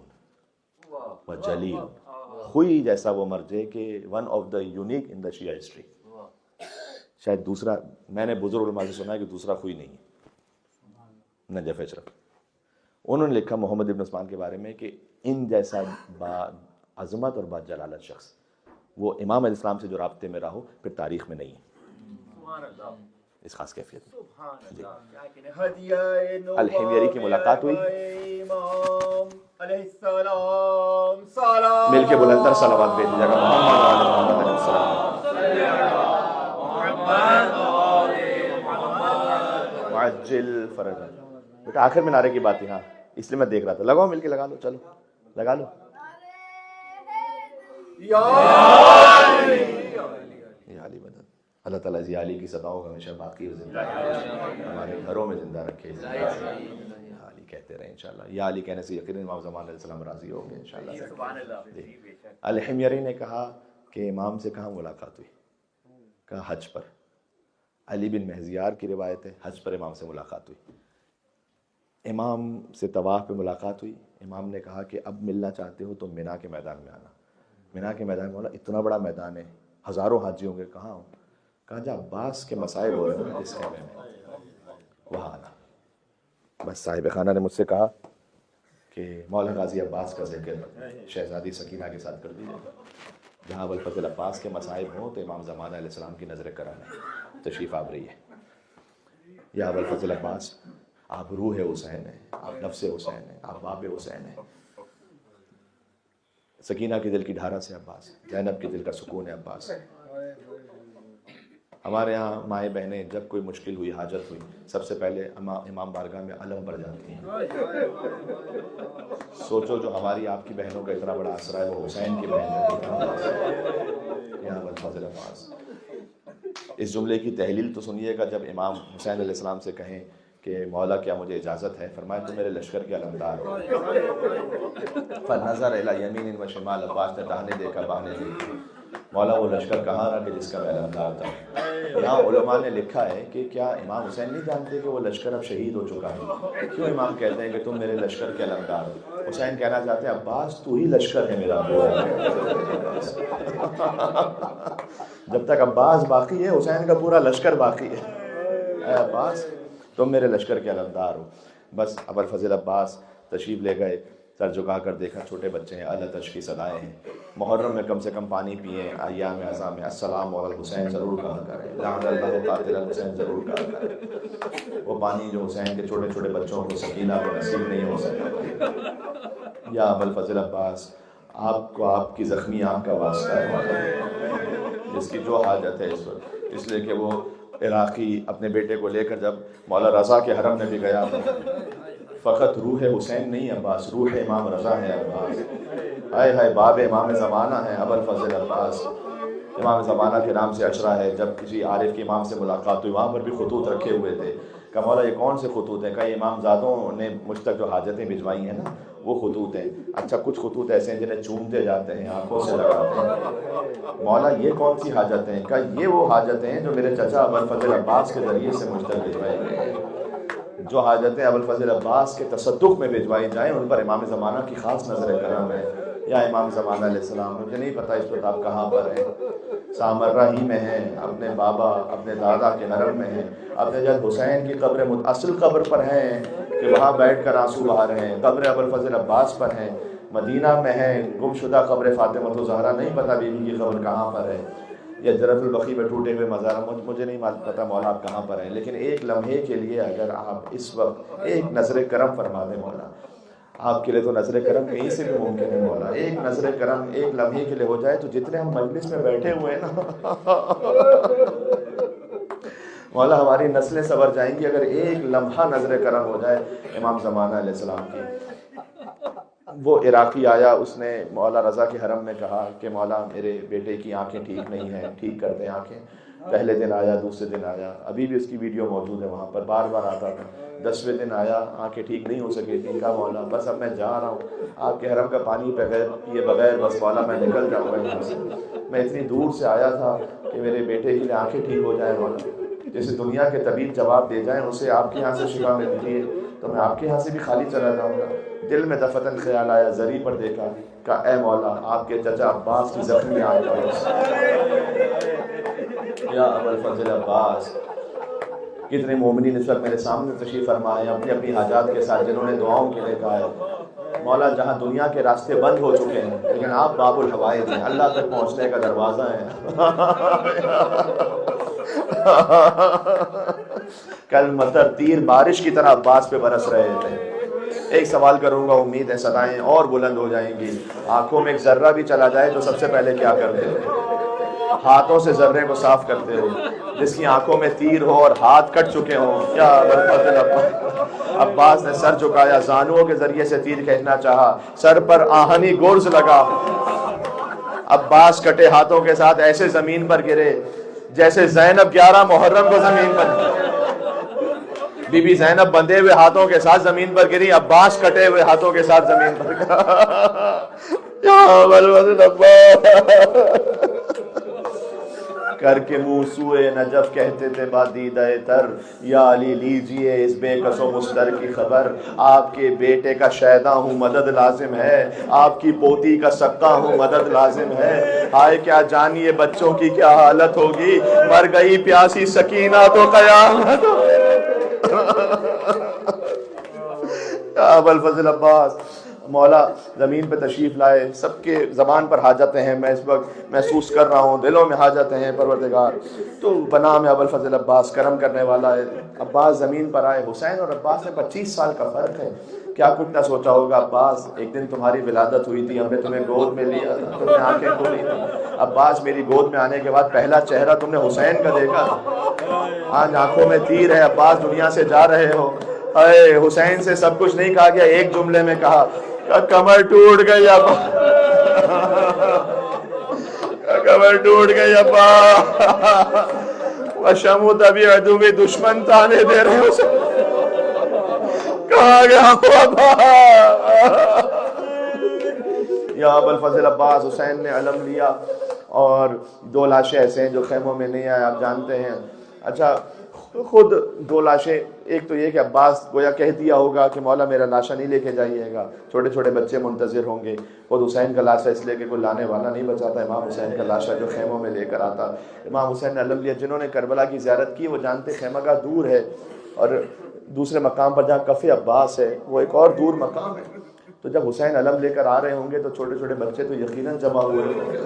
و جلیل خوئی جیسا وہ مرجے کہ one of the unique in the Shia history. شاید دوسرا میں نے بزرگ علماء سے سنا ہے کہ دوسرا خوئی نہیں ہے نجف اشرف. انہوں نے لکھا محمد ابن عثمان کے بارے میں کہ ان جیسا با عظمت اور با جلالت شخص وہ امام علیہ السلام سے جو رابطے میں رہو پھر تاریخ میں نہیں ہے اس خاص کیفیت میں. الحمیری کی ملاقات ہوئی, مل کے بلندر صلوات بھیج دیجیے گا محمد علیہ السلام معجل فرج. بیٹا آخر میں نعرے کی بات تھی, ہاں اس لیے میں دیکھ رہا تھا. لگاؤ مل کے, لگا لو, چلو لگا لو. یا علی مدد. اللہ تعالیٰ یا علی کی صداؤں کو ہمیشہ باقی و زندہ رکھے, ہمارے گھروں میں زندہ رکھے. یا علی کہتے رہے انشاءاللہ. یا علی کہنے سے یقیناً امام زمان علیہ السلام راضی ہوں گے انشاءاللہ. الحمیری نے کہا کہ امام سے کہاں ملاقات ہوئی؟ کہا حج پر. علی بن مہزیار کی روایت ہے حج پر امام سے ملاقات ہوئی. امام سے طواف پہ ملاقات ہوئی. امام نے کہا کہ اب ملنا چاہتے ہو تو مینا کے میدان میں آنا. مینا کے میدان میں بولا اتنا بڑا میدان ہے, ہزاروں حاجی ہوں گے, کہاں ہوں؟ کہا جا عباس کے مسائب ہو رہے ہیں اس خیمے میں, وہاں آنا. بس صاحب خانہ نے مجھ سے کہا کہ مولا غازی عباس کا ذکر شہزادی سکینہ کے ساتھ کر دیجیے. جہاں ابوالفضل عباس کے مصائب ہوں تو امام زمانہ علیہ السلام کی نظر کرم تشریف آوری ہے. یا ابوالفضل عباس, آپ روح حسین ہیں, آپ نفس حسین ہیں, آپ باب حسین ہیں. سکینہ کے دل کی ڈھارا سے عباس, زینب کے دل کا سکون ہے عباس. ہمارے ہاں مائیں بہنیں جب کوئی مشکل ہوئی, حاجت ہوئی, سب سے پہلے امام بارگاہ میں علم بڑھ جاتی ہیں. سوچو جو ہماری آپ کی بہنوں کا اتنا بڑا آسرا ہے وہ حسین کی بہن ہے. یا ابوالفضل عباس. اس جملے کی تحلیل تو سنیے گا جب امام حسین علیہ السلام سے کہیں کہ مولا کیا مجھے اجازت ہے؟ فرمایا تو میرے لشکر کے علمدار ہو. فنظر الی یمین و شمال, عباس نے داہنے دیکھا بائیں دیکھا. مولا وہ لشکر کہاں رہا کہ جس کا میں علمدار تھا. یہاں علماء نے لکھا ہے کہ کیا امام حسین نہیں جانتے کہ وہ لشکر اب شہید ہو چکا ہے؟ کیوں امام کہتے ہیں کہ تم میرے لشکر کے علمدار ہو؟ حسین کہنا چاہتے ہیں عباس تو ہی لشکر ہے میرا. جب تک عباس باقی ہے حسین کا پورا لشکر باقی ہے. اے عباس تم میرے لشکر کے علمدار ہو. بس ابوالفضل عباس تشریف لے گئے. سر جھکا کر دیکھا چھوٹے بچے ہیں, اللہ تشخیص صدائیں ہیں. محرم میں کم سے کم پانی پئیں, ایام اعظام میں السلام علی الحسین ضرور کہا کریں, لعن اللہ قاتل الحسین ضرور کہا کریں. وہ پانی جو حسین کے چھوٹے چھوٹے بچوں کو سکینہ کو نصیب نہیں ہو سکتا. یا ابوالفضل عباس آپ کو آپ کی زخمی آنکھ کا واسطہ ہے جس کی جو حاجت ہے اس وقت, اس لیے کہ وہ عراقی اپنے بیٹے کو لے کر جب مولا رضا کے حرم میں بھی گیا, فقط روح حسین نہیں عباس, روح امام رضا ہے عباس. ہائے ہائے باب امام زمانہ ہے ابوالفضل عباس. امام زمانہ کے نام سے اشرا ہے. جب کسی عارف کے امام سے ملاقات ہوئی وہاں پر بھی خطوط رکھے ہوئے تھے. کہا مولا یہ کون سے خطوط ہیں؟ کہا یہ امام زادوں نے مجھ تک جو حاجتیں بھجوائی ہیں نا وہ خطوط ہیں. اچھا کچھ خطوط ایسے ہیں جنہیں چومتے جاتے ہیں, آنکھوں سے لگاتے ہیں. مولا یہ کون سی حاجتیں ہیں؟ کہا یہ وہ حاجتیں ہیں جو میرے چچا ابوالفضل عباس کے ذریعے سے مجھ تک بھجوائی گئی ہیں. جو حاجتیں ابوالفضل عباس کے تصدق میں بھجوائی جائیں ان پر امام زمانہ کی خاص نظر کرم ہے. یا امام زمانہ علیہ السلام, مجھے نہیں پتہ اس وقت آپ کہاں پر ہیں. سامرہ ہی میں ہیں, اپنے بابا اپنے دادا کے حرم میں ہیں, اپنے جد حسین کی قبر اصل قبر پر ہیں کہ وہاں بیٹھ کر آنسو بہا رہے ہیں. قبر ابوالفضل عباس پر ہیں, مدینہ میں ہیں. گم شدہ قبر فاطمہ الزہرا نہیں پتہ بیوی کی قبر کہاں پر ہے. یا جرف البقیع میں ٹوٹے ہوئے مزار, مجھے نہیں پتہ مولا آپ کہاں پر ہیں. لیکن ایک لمحے کے لیے اگر آپ اس وقت ایک نظر کرم فرما دیں مولا, آپ کے لیے تو نظر کرم کہیں سے بھی ممکن ہے مولا. ایک نظر کرم ایک لمحے کے لیے ہو جائے تو جتنے ہم مجلس میں بیٹھے ہوئے ہیں نا مولا ہماری نسلیں سنور جائیں گی اگر ایک لمحہ نظر کرم ہو جائے امام زمانہ علیہ السلام کی. وہ عراقی آیا, اس نے مولا رضا کے حرم میں کہا کہ مولا میرے بیٹے کی آنکھیں ٹھیک نہیں ہیں, ٹھیک کر دیں آنکھیں. پہلے دن آیا, دوسرے دن آیا, ابھی بھی اس کی ویڈیو موجود ہے وہاں پر, بار بار آتا تھا. 10ویں دن آیا, آنکھیں ٹھیک نہیں ہو سکی تھی. کہا مولا بس اب میں جا رہا ہوں, آپ کے حرم کا پانی پیے بغیر بس مولا میں نکل جاؤں گا یہاں سے. میں اتنی دور سے آیا تھا کہ میرے بیٹے کے لیے آنکھیں ٹھیک ہو جائیں مولا. جیسے دنیا کے طبیب جواب دے جائیں اسے آپ کے یہاں سے شفا ملتی ہے تو میں آپ کے یہاں سے بھی خالی چلا جاؤں گا. دل میں دفتن خیال آیا, زری پر دیکھا, کہا اے مولا آپ کے چچا عباس کی زخمی آنکھ پر یا ابوالفضل عباس. کتنے مومنین اس وقت میرے سامنے تشریف فرمائے اپنی اپنی حاجات کے ساتھ جنہوں نے دعاؤں کے لیے کہا ہے مولا جہاں دنیا کے راستے بند ہو چکے ہیں لیکن آپ باب الحوائج ہیں, اللہ تک پہنچنے کا دروازہ ہے. کل مطر تیر بارش کی طرح عباس پہ برس رہے تھے. ایک سوال کروں گا, امید ہے صدائیں اور بلند ہو جائیں گی. آنکھوں میں ایک ذرہ بھی چلا جائے تو سب سے پہلے کیا کرتے ہو؟ ہاتھوں سے ذرے کو صاف کرتے ہو. جس کی آنکھوں میں تیر ہو اور ہاتھ کٹ چکے ہوں, کیا عباس نے سر جھکایا, زانوؤں کے ذریعے سے تیر کھینچنا چاہا, سر پر آہنی گرز لگا. عباس کٹے ہاتھوں کے ساتھ ایسے زمین پر گرے جیسے زینب 11 محرم کو زمین پر, بی بی زینب بندھے ہوئے ہاتھوں کے ساتھ زمین پر گری, عباس کٹے ہوئے ہاتھوں کے ساتھ زمین پر کر کے منہ سوئے نجف کہتے تھے بادیدہ تر, یا علی لیجئے اس بے کس و مستر کی خبر. آپ کے بیٹے کا شیدا ہوں مدد لازم ہے, آپ کی پوتی کا سکا ہوں مدد لازم ہے. ہائے کیا جانیے بچوں کی کیا حالت ہوگی, مر گئی پیاسی سکینہ تو قیامت. ابوالفضل عباس مولا زمین پہ تشریف لائے. سب کے زبان پر حاجتیں ہیں, میں اس وقت محسوس کر رہا ہوں دلوں میں حاجتیں ہیں پروردگار. تو بنام ابوالفضل عباس کرم کرنے والا ہے. عباس زمین پر آئے. حسین اور عباس میں 25 سال کا فرق ہے. کیا کچھ نہ سوچا ہوگا عباس, ایک دن تمہاری ولادت ہوئی تھی, ہم نے تمہیں گود میں لیا تھا, تم نے آنکھیں کھولی تھی. عباس میری گود میں آنے کے بعد پہلا چہرہ تم نے حسین کا دیکھا تھا. آج آنکھوں میں تیر ہے, عباس دنیا سے جا رہے ہو. اے حسین سے سب کچھ نہیں کہا گیا, ایک جملے میں کہا کمر ٹوٹ گئی ابا, کمر ٹوٹ گئی ابا. وشموت ابھی عدوی دشمن تانے دے رہے ہو, کہاں گیا ابا. یا ابوالفضل عباس حسین نے علم لیا, اور 2 لاشیں ایسے ہیں جو خیموں میں نہیں آئے, آپ جانتے ہیں. اچھا خود 2 لاشیں, ایک تو یہ کہ عباس گویا کہہ دیا ہوگا کہ مولا میرا لاشا نہیں لے کے جائیے گا, چھوٹے چھوٹے بچے منتظر ہوں گے. خود حسین کا لاشا اس لیے کہ کوئی لانے والا نہیں بچا تھا, امام حسین کا لاشا جو خیموں میں لے کر آتا. امام حسین نے علم لیا. جنہوں نے کربلا کی زیارت کی وہ جانتے خیمہ گاہ دور ہے, اور دوسرے مقام پر جہاں کف عباس ہے وہ ایک اور دور مقام ہے. تو جب حسین علم لے کر آ رہے ہوں گے تو چھوٹے چھوٹے بچے تو یقیناً جمع ہوئے ہوں گے.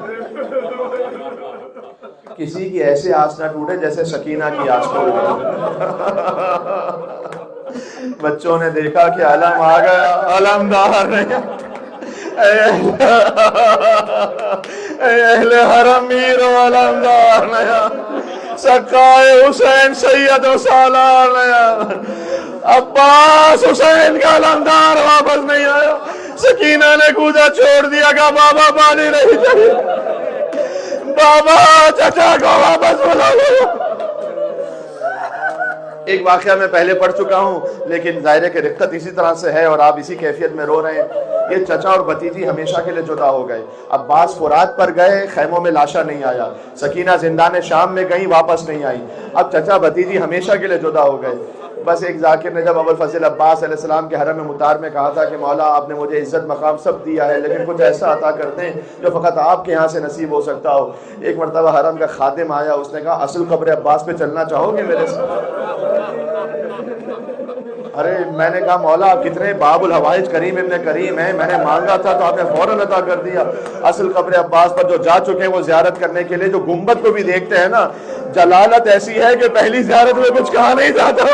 کسی کی ایسے آس نہ ٹوٹے جیسے سکینہ کی آس ٹوٹ گئی. بچوں نے دیکھا کہ علم آ گیا, علمدار نہیں. اے اہل حرم میر و علمدار نیا, سقائے حسین سید و سالار نیا. عباس حسین کا علمدار واپس نہیں آیا. سکینہ نے کودا چھوڑ دیا, کہ بابا پانی نہیں چاہیے, بابا چچا کو واپس بلا لو. ایک واقعہ میں پہلے پڑھ چکا ہوں, لیکن ظاہر ہے کہ رقت اسی طرح سے ہے اور آپ اسی کیفیت میں رو رہے ہیں. یہ چچا اور بھتیجی ہمیشہ کے لیے جدا ہو گئے. عباس فرات پر گئے, خیموں میں لاشا نہیں آیا. سکینہ زندان شام میں گئی, واپس نہیں آئی. اب چچا بھتیجی ہمیشہ کے لیے جدا ہو گئے. بس ایک ذاکر نے جب ابوالفضل عباس علیہ السلام کے حرم مطہر میں کہا تھا کہ مولا آپ نے مجھے عزت مقام سب دیا ہے, لیکن کچھ ایسا عطا کرتے ہیں جو فقط آپ کے یہاں سے نصیب ہو سکتا ہو. ایک مرتبہ حرم کا خادم آیا, اس نے کہا اصل قبر عباس پہ چلنا چاہو گے میرے ساتھ؟ ارے میں نے کہا مولا آپ کتنے باب الحوائج کریم ابن کریم ہیں, میں نے مانگا تھا تو آپ نے فوراً عطا کر دیا. اصل قبر عباس پر جو جا چکے ہیں وہ زیارت کرنے کے لیے جو گنبد کو بھی دیکھتے ہیں نا, جلالت ایسی ہے کہ پہلی زیارت میں کچھ کہا نہیں جاتا.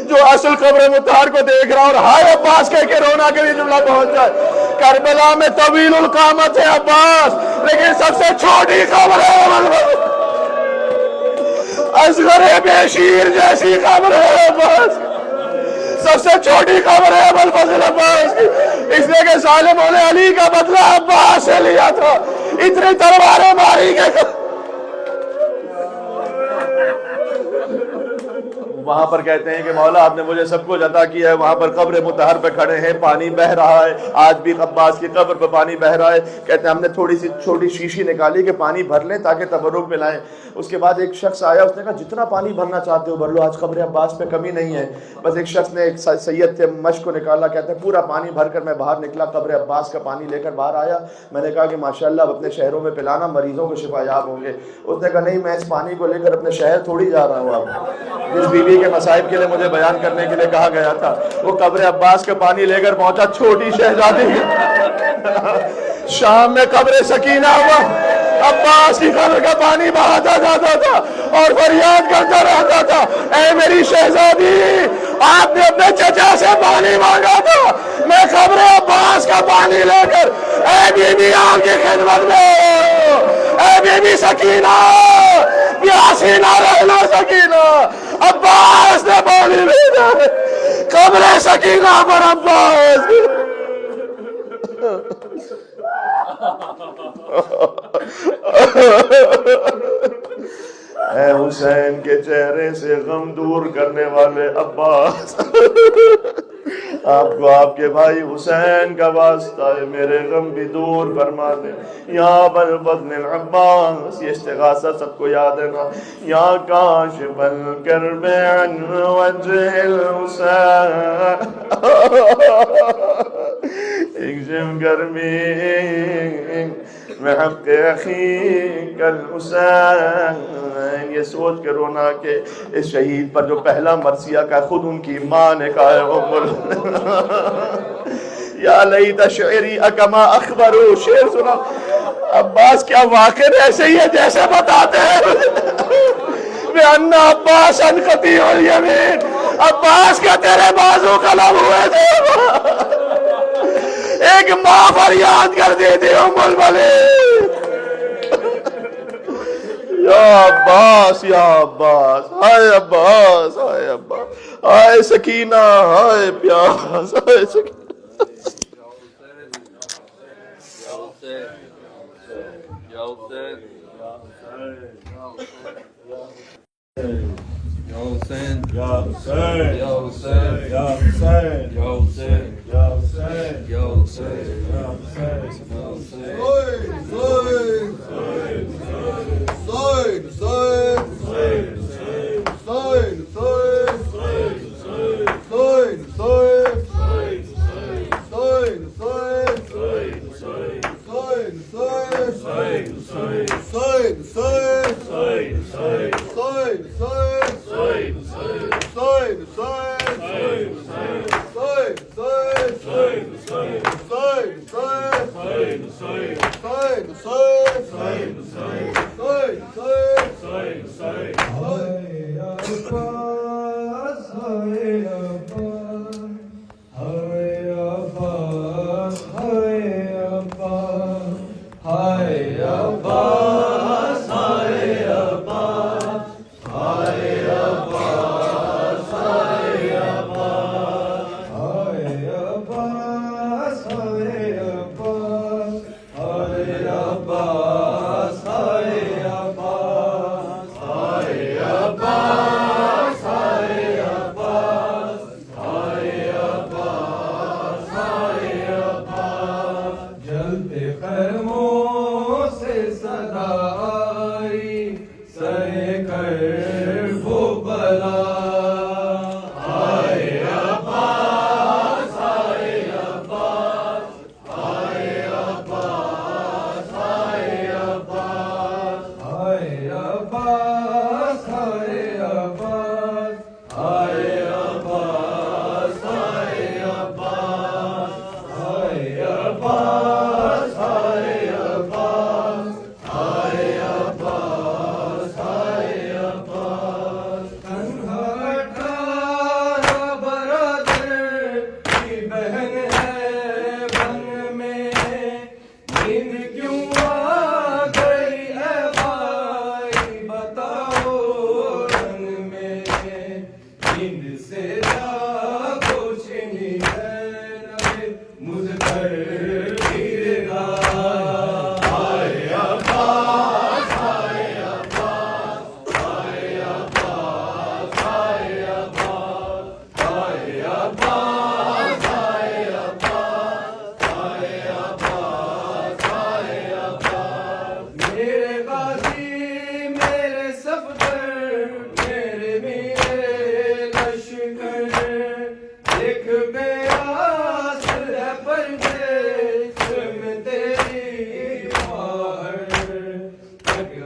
جو اصل قبر مطہر کو دیکھ رہا اور ہائے عباس کہہ کے رونا کے لیے جملہ پہنچ جائے. کربلا میں طویل القامت ہے عباس, لیکن سب سے چھوٹی قبر ہے اصغر بشیر جیسی قبر ہے عباس. سب سے چھوٹی قبر ہے ابوالفضل عباس کی, اس لیے کہ ظالموں نے علی کا بدلہ عباس سے لیا تھا. اتنی تلواریں ماری کہ وہاں پر کہتے ہیں کہ مولا آپ نے مجھے سب کچھ عطا کیا ہے. وہاں پر قبر مطہر پہ کھڑے ہیں, پانی بہ رہا ہے, آج بھی عباس کی قبر پہ پانی بہ رہا ہے. کہتے ہیں ہم نے تھوڑی سی چھوٹی شیشی نکالی کہ پانی بھر لیں تاکہ تبرک پلائیں. اس کے بعد ایک شخص آیا, اس نے کہا جتنا پانی بھرنا چاہتے ہو بھر لو, آج قبر عباس پہ کمی نہیں ہے. بس ایک شخص نے ایک سید تھے مشق کو نکالا, کہتے ہیں پورا پانی بھر کر میں باہر نکلا, قبر عباس کا پانی لے کر باہر آیا. میں نے کہا کہ ماشاءاللہ اب اپنے شہروں میں پلانا, مریضوں کو شفا یاب ہوں گے. اس نے کہا نہیں, میں اس پانی کو لے کر اپنے شہر تھوڑی جا رہا ہوں. اب جس بیوی کے مصائب کے لیے مجھے بیان کرنے کے لیے کہا گیا تھا, وہ قبر عباس کا پانی لے کر پہنچا چھوٹی شہزادی شام میں قبر سکینہ ہوا, عباس کی قبر کا پانی بہاتا جاتا تھا اور فریاد کرتا رہتا تھا, اے میری شہزادی, آپ نے اپنے چچا سے پانی مانگا تھا, میں قبر عباس کا پانی لے کر اے بی بی آپ کی خدمت میں, اے بی بی سکینہ, پیاسی نہ رہنا سکینہ, عباس نے پانی بھیجا ہے, قبر سکینہ پر عباس. اے حسین کے چہرے سے غم دور کرنے والے عباس, آپ کو آپ کے بھائی حسین کا واسطہ ہے, میرے غم بھی دور فرما دیں. یا بالبدن العباس, یہ استغاثہ سب کو یاد ہے نا. یا کاشف الکرب عن وجہ الحسین, اکشف گرمی میں حق اخیک الحسین. یہ سوچ کے رونا کہ اس شہید پر جو پہلا مرثیہ کا خود ان کی ماں نے کہا ہے, یا لیت شعری اکما اخبرو, شعر سنا. عباس کیا واقع ایسے ہی ہے جیسے بتاتے ہیں بِأَنَّ عباس قطیع الیمین, عباس کا تیرے بازو قلم ہوئے تھے. ایک ماں فریاد کر دیتی ام الولید, یا عباس, یا عباس, ہائے عباس, ہائے عباس, ہائے سکینہ, ہائے پیاس, ہائے سکینہ.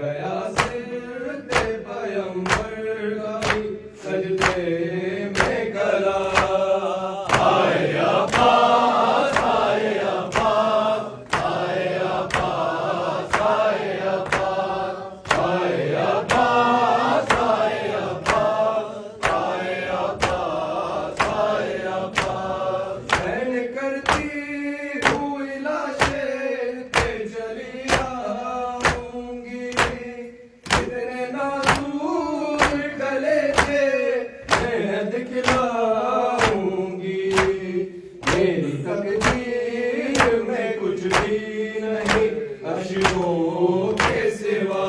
گیا سجدے پیمبر گئی سجدے میں کلا آئے عباس آئے عباس آئے عباس آئے عباس آئے عباس آئے عباس آئے عباس آئے عباس سین کرتی ہوئی لاشیں پہ چلی آؤں گی کتنے نازور گلے تھے میں دکھلاؤں گی میری تقدیر میں کچھ بھی نہیں اشکوں کے سوا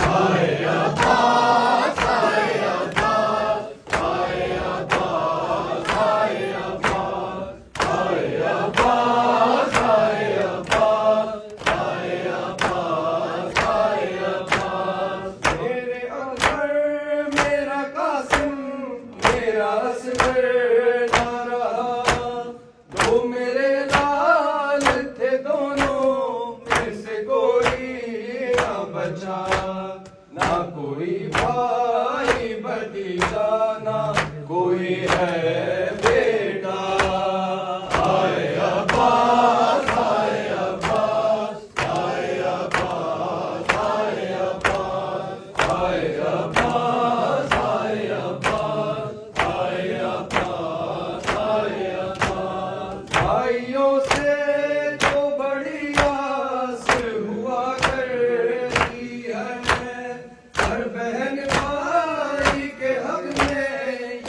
آئے عباس آئے عباس آئے عباس آئے عباس آئے عباس آئے عباس آئے عباس آئے عباس میرے اکبر میرا قاسم میرا اصغر نہ رہا دو میرے لال تھے دونوں میں سے کوئی نہ بچا نہ کوئی بھائی بھتیجا نہ کوئی ہے بیٹا آئے عباس آئے عباس آئے عباس آئے عباس آئے عباس آئے عباس آئے عباس آئے عباس بھائیوں سے جو بڑی آس ہوا کرتی ہے ہر بہن بھائی کے حق میں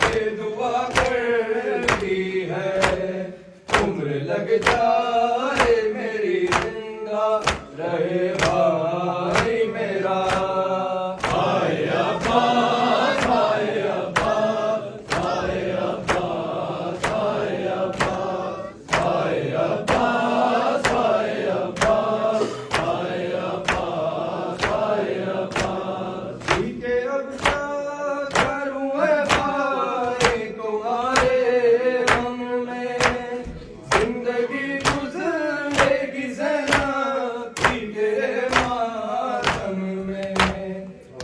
یہ دعا کرتی ہے عمر لگ جائے میری زندہ رہے بھائی میرا آئے عباس آئے عباس آئے عباس آئے عباس آئے عباس آئے عباس آئے عباس آئے عباس جی کے اب کیا کروں اے بھائی تمہارے غم میں زندگی گزرے گی زینب کی تیرے ماتم میں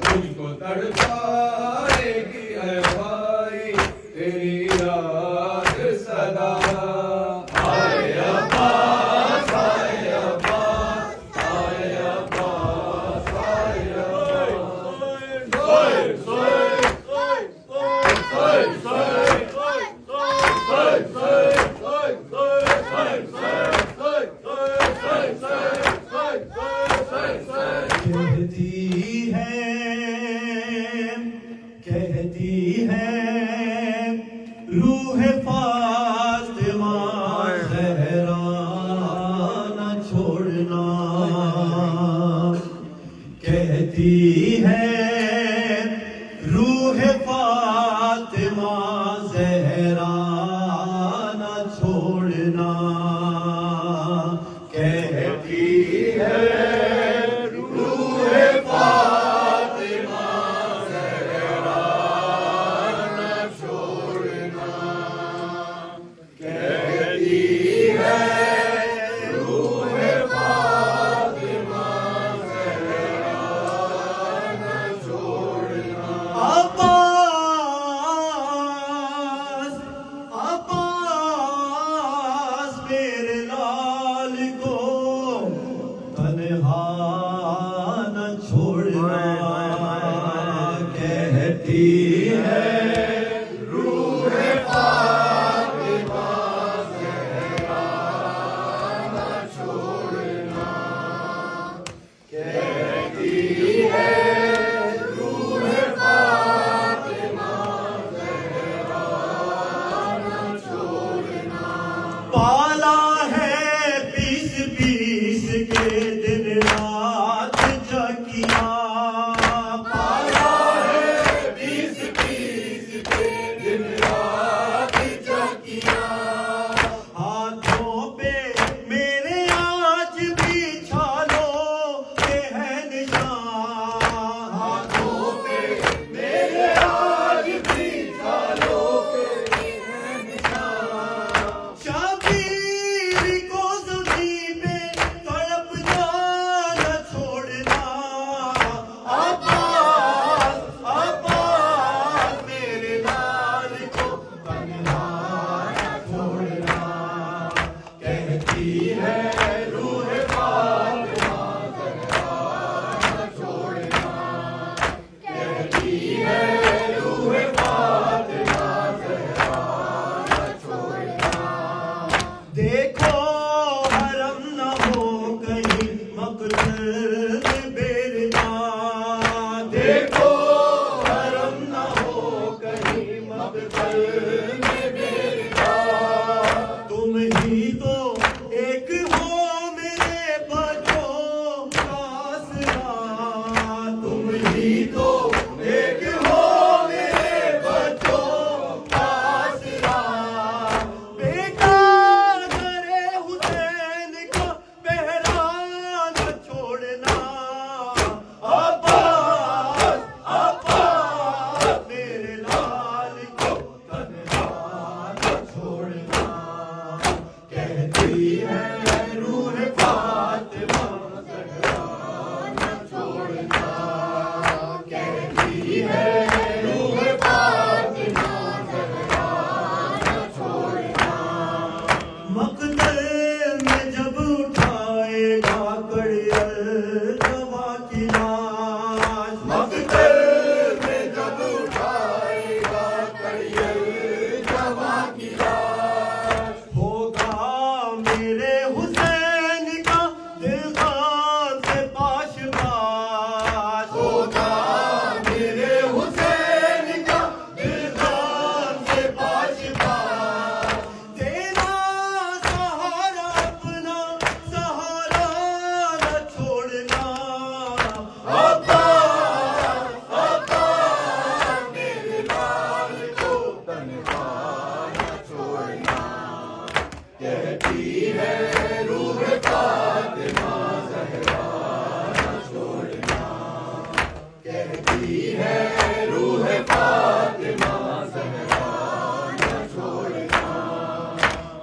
مجھ کو تڑپائے گی اے بھائی تیری یاد صدا آئے عباس آئے عباس آئے عباس آئے کہتی ہے روح فاطمہ زہرا نہ چھوڑنا کہتی ہے روح فاطمہ زہرا نہ چھوڑنا کہتی ہے روح فاطمہ زہرا نہ چھوڑنا کہتی ہے روح فاطمہ زہرا نہ چھوڑنا عباس عباس میرے لال کو تنہا نہ چھوڑنا کہتی ہے روح فاطمہ زہرا نہ چھوڑنا کہتی ہے روح فاطمہ زہرا نہ چھوڑنا پالا ہے پیس پیس کے دن رات جگیا پالا ہے پیس پیس کے دن رات جگیا ہاتھوں پہ میرے آج بھی چھالو کے ہے نشان ہاتھوں پہ میرے آج بھی چھالو کے ہے نشان شبیر کو زمین پہ تڑپ جانا چھوڑنا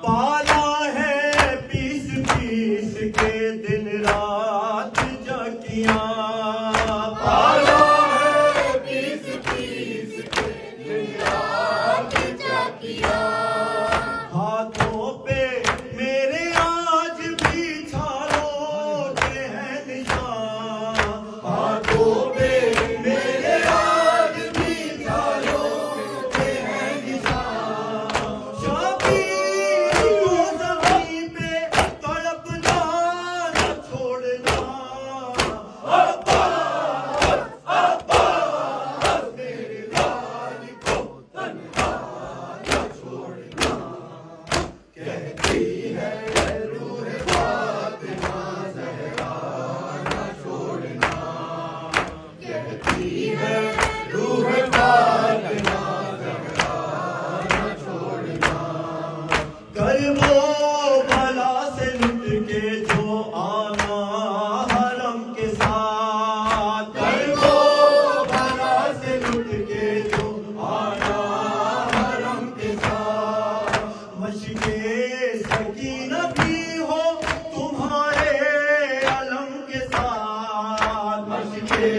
پالا ہے پیس پیس کے دن رات جاکیاں پالا ہے پیس پیس کے دن رات جاکیاں ہاتھوں پہ میرے آج بھی چھالوں کے ہیں نشان ہاتھوں پہ میرے آج بھی چھالوں کے ہیں نشان شبیر کو زمین پہ تڑپنا نہ چھوڑنا عباس عباس میرے لال کو تنہا نہ چھوڑنا کہتی ہے روح فاطمہ زہرا نہ چھوڑنا کہتی ہے روح فاطمہ زہرا نہ چھوڑنا کربو بلا سے لٹ کے جو آنا حرم کے ساتھ کربو بلا سے لٹ کے جو آنا حرم کے ساتھ مشکے سکینہ بھی ہو تمہارے علم کے ساتھ مشکے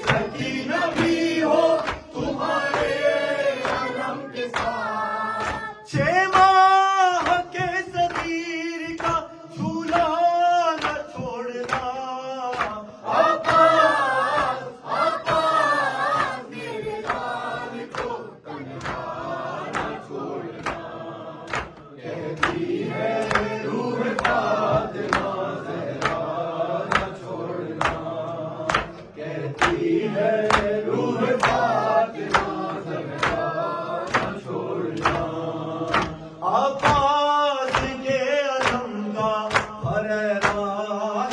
سکینہ بھی ہو تمہارے علم کے ساتھ 6 ماہ کے صغیر کا جھولا نہ چھوڑنا عباس عباس میرے لال کو تنہا نہ چھوڑنا کہتی ہے روح فاطمہ زہرا نہ چھوڑنا کہتی ہے روح فاطمہ زہرا نہ چھوڑنا عباس کے علم کا پھریرا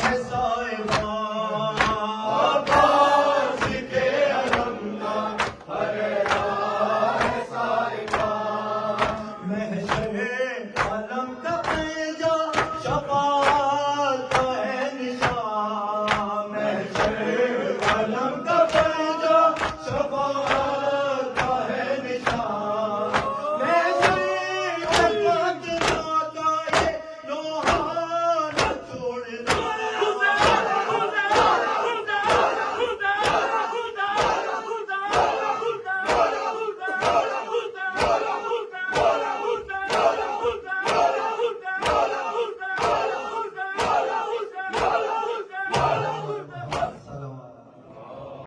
ہے سائبان عباس کے علم کا پھریرا ہے سائبان محشر علم کا پیجا شفاعت کا ہے نشان محشر علم کا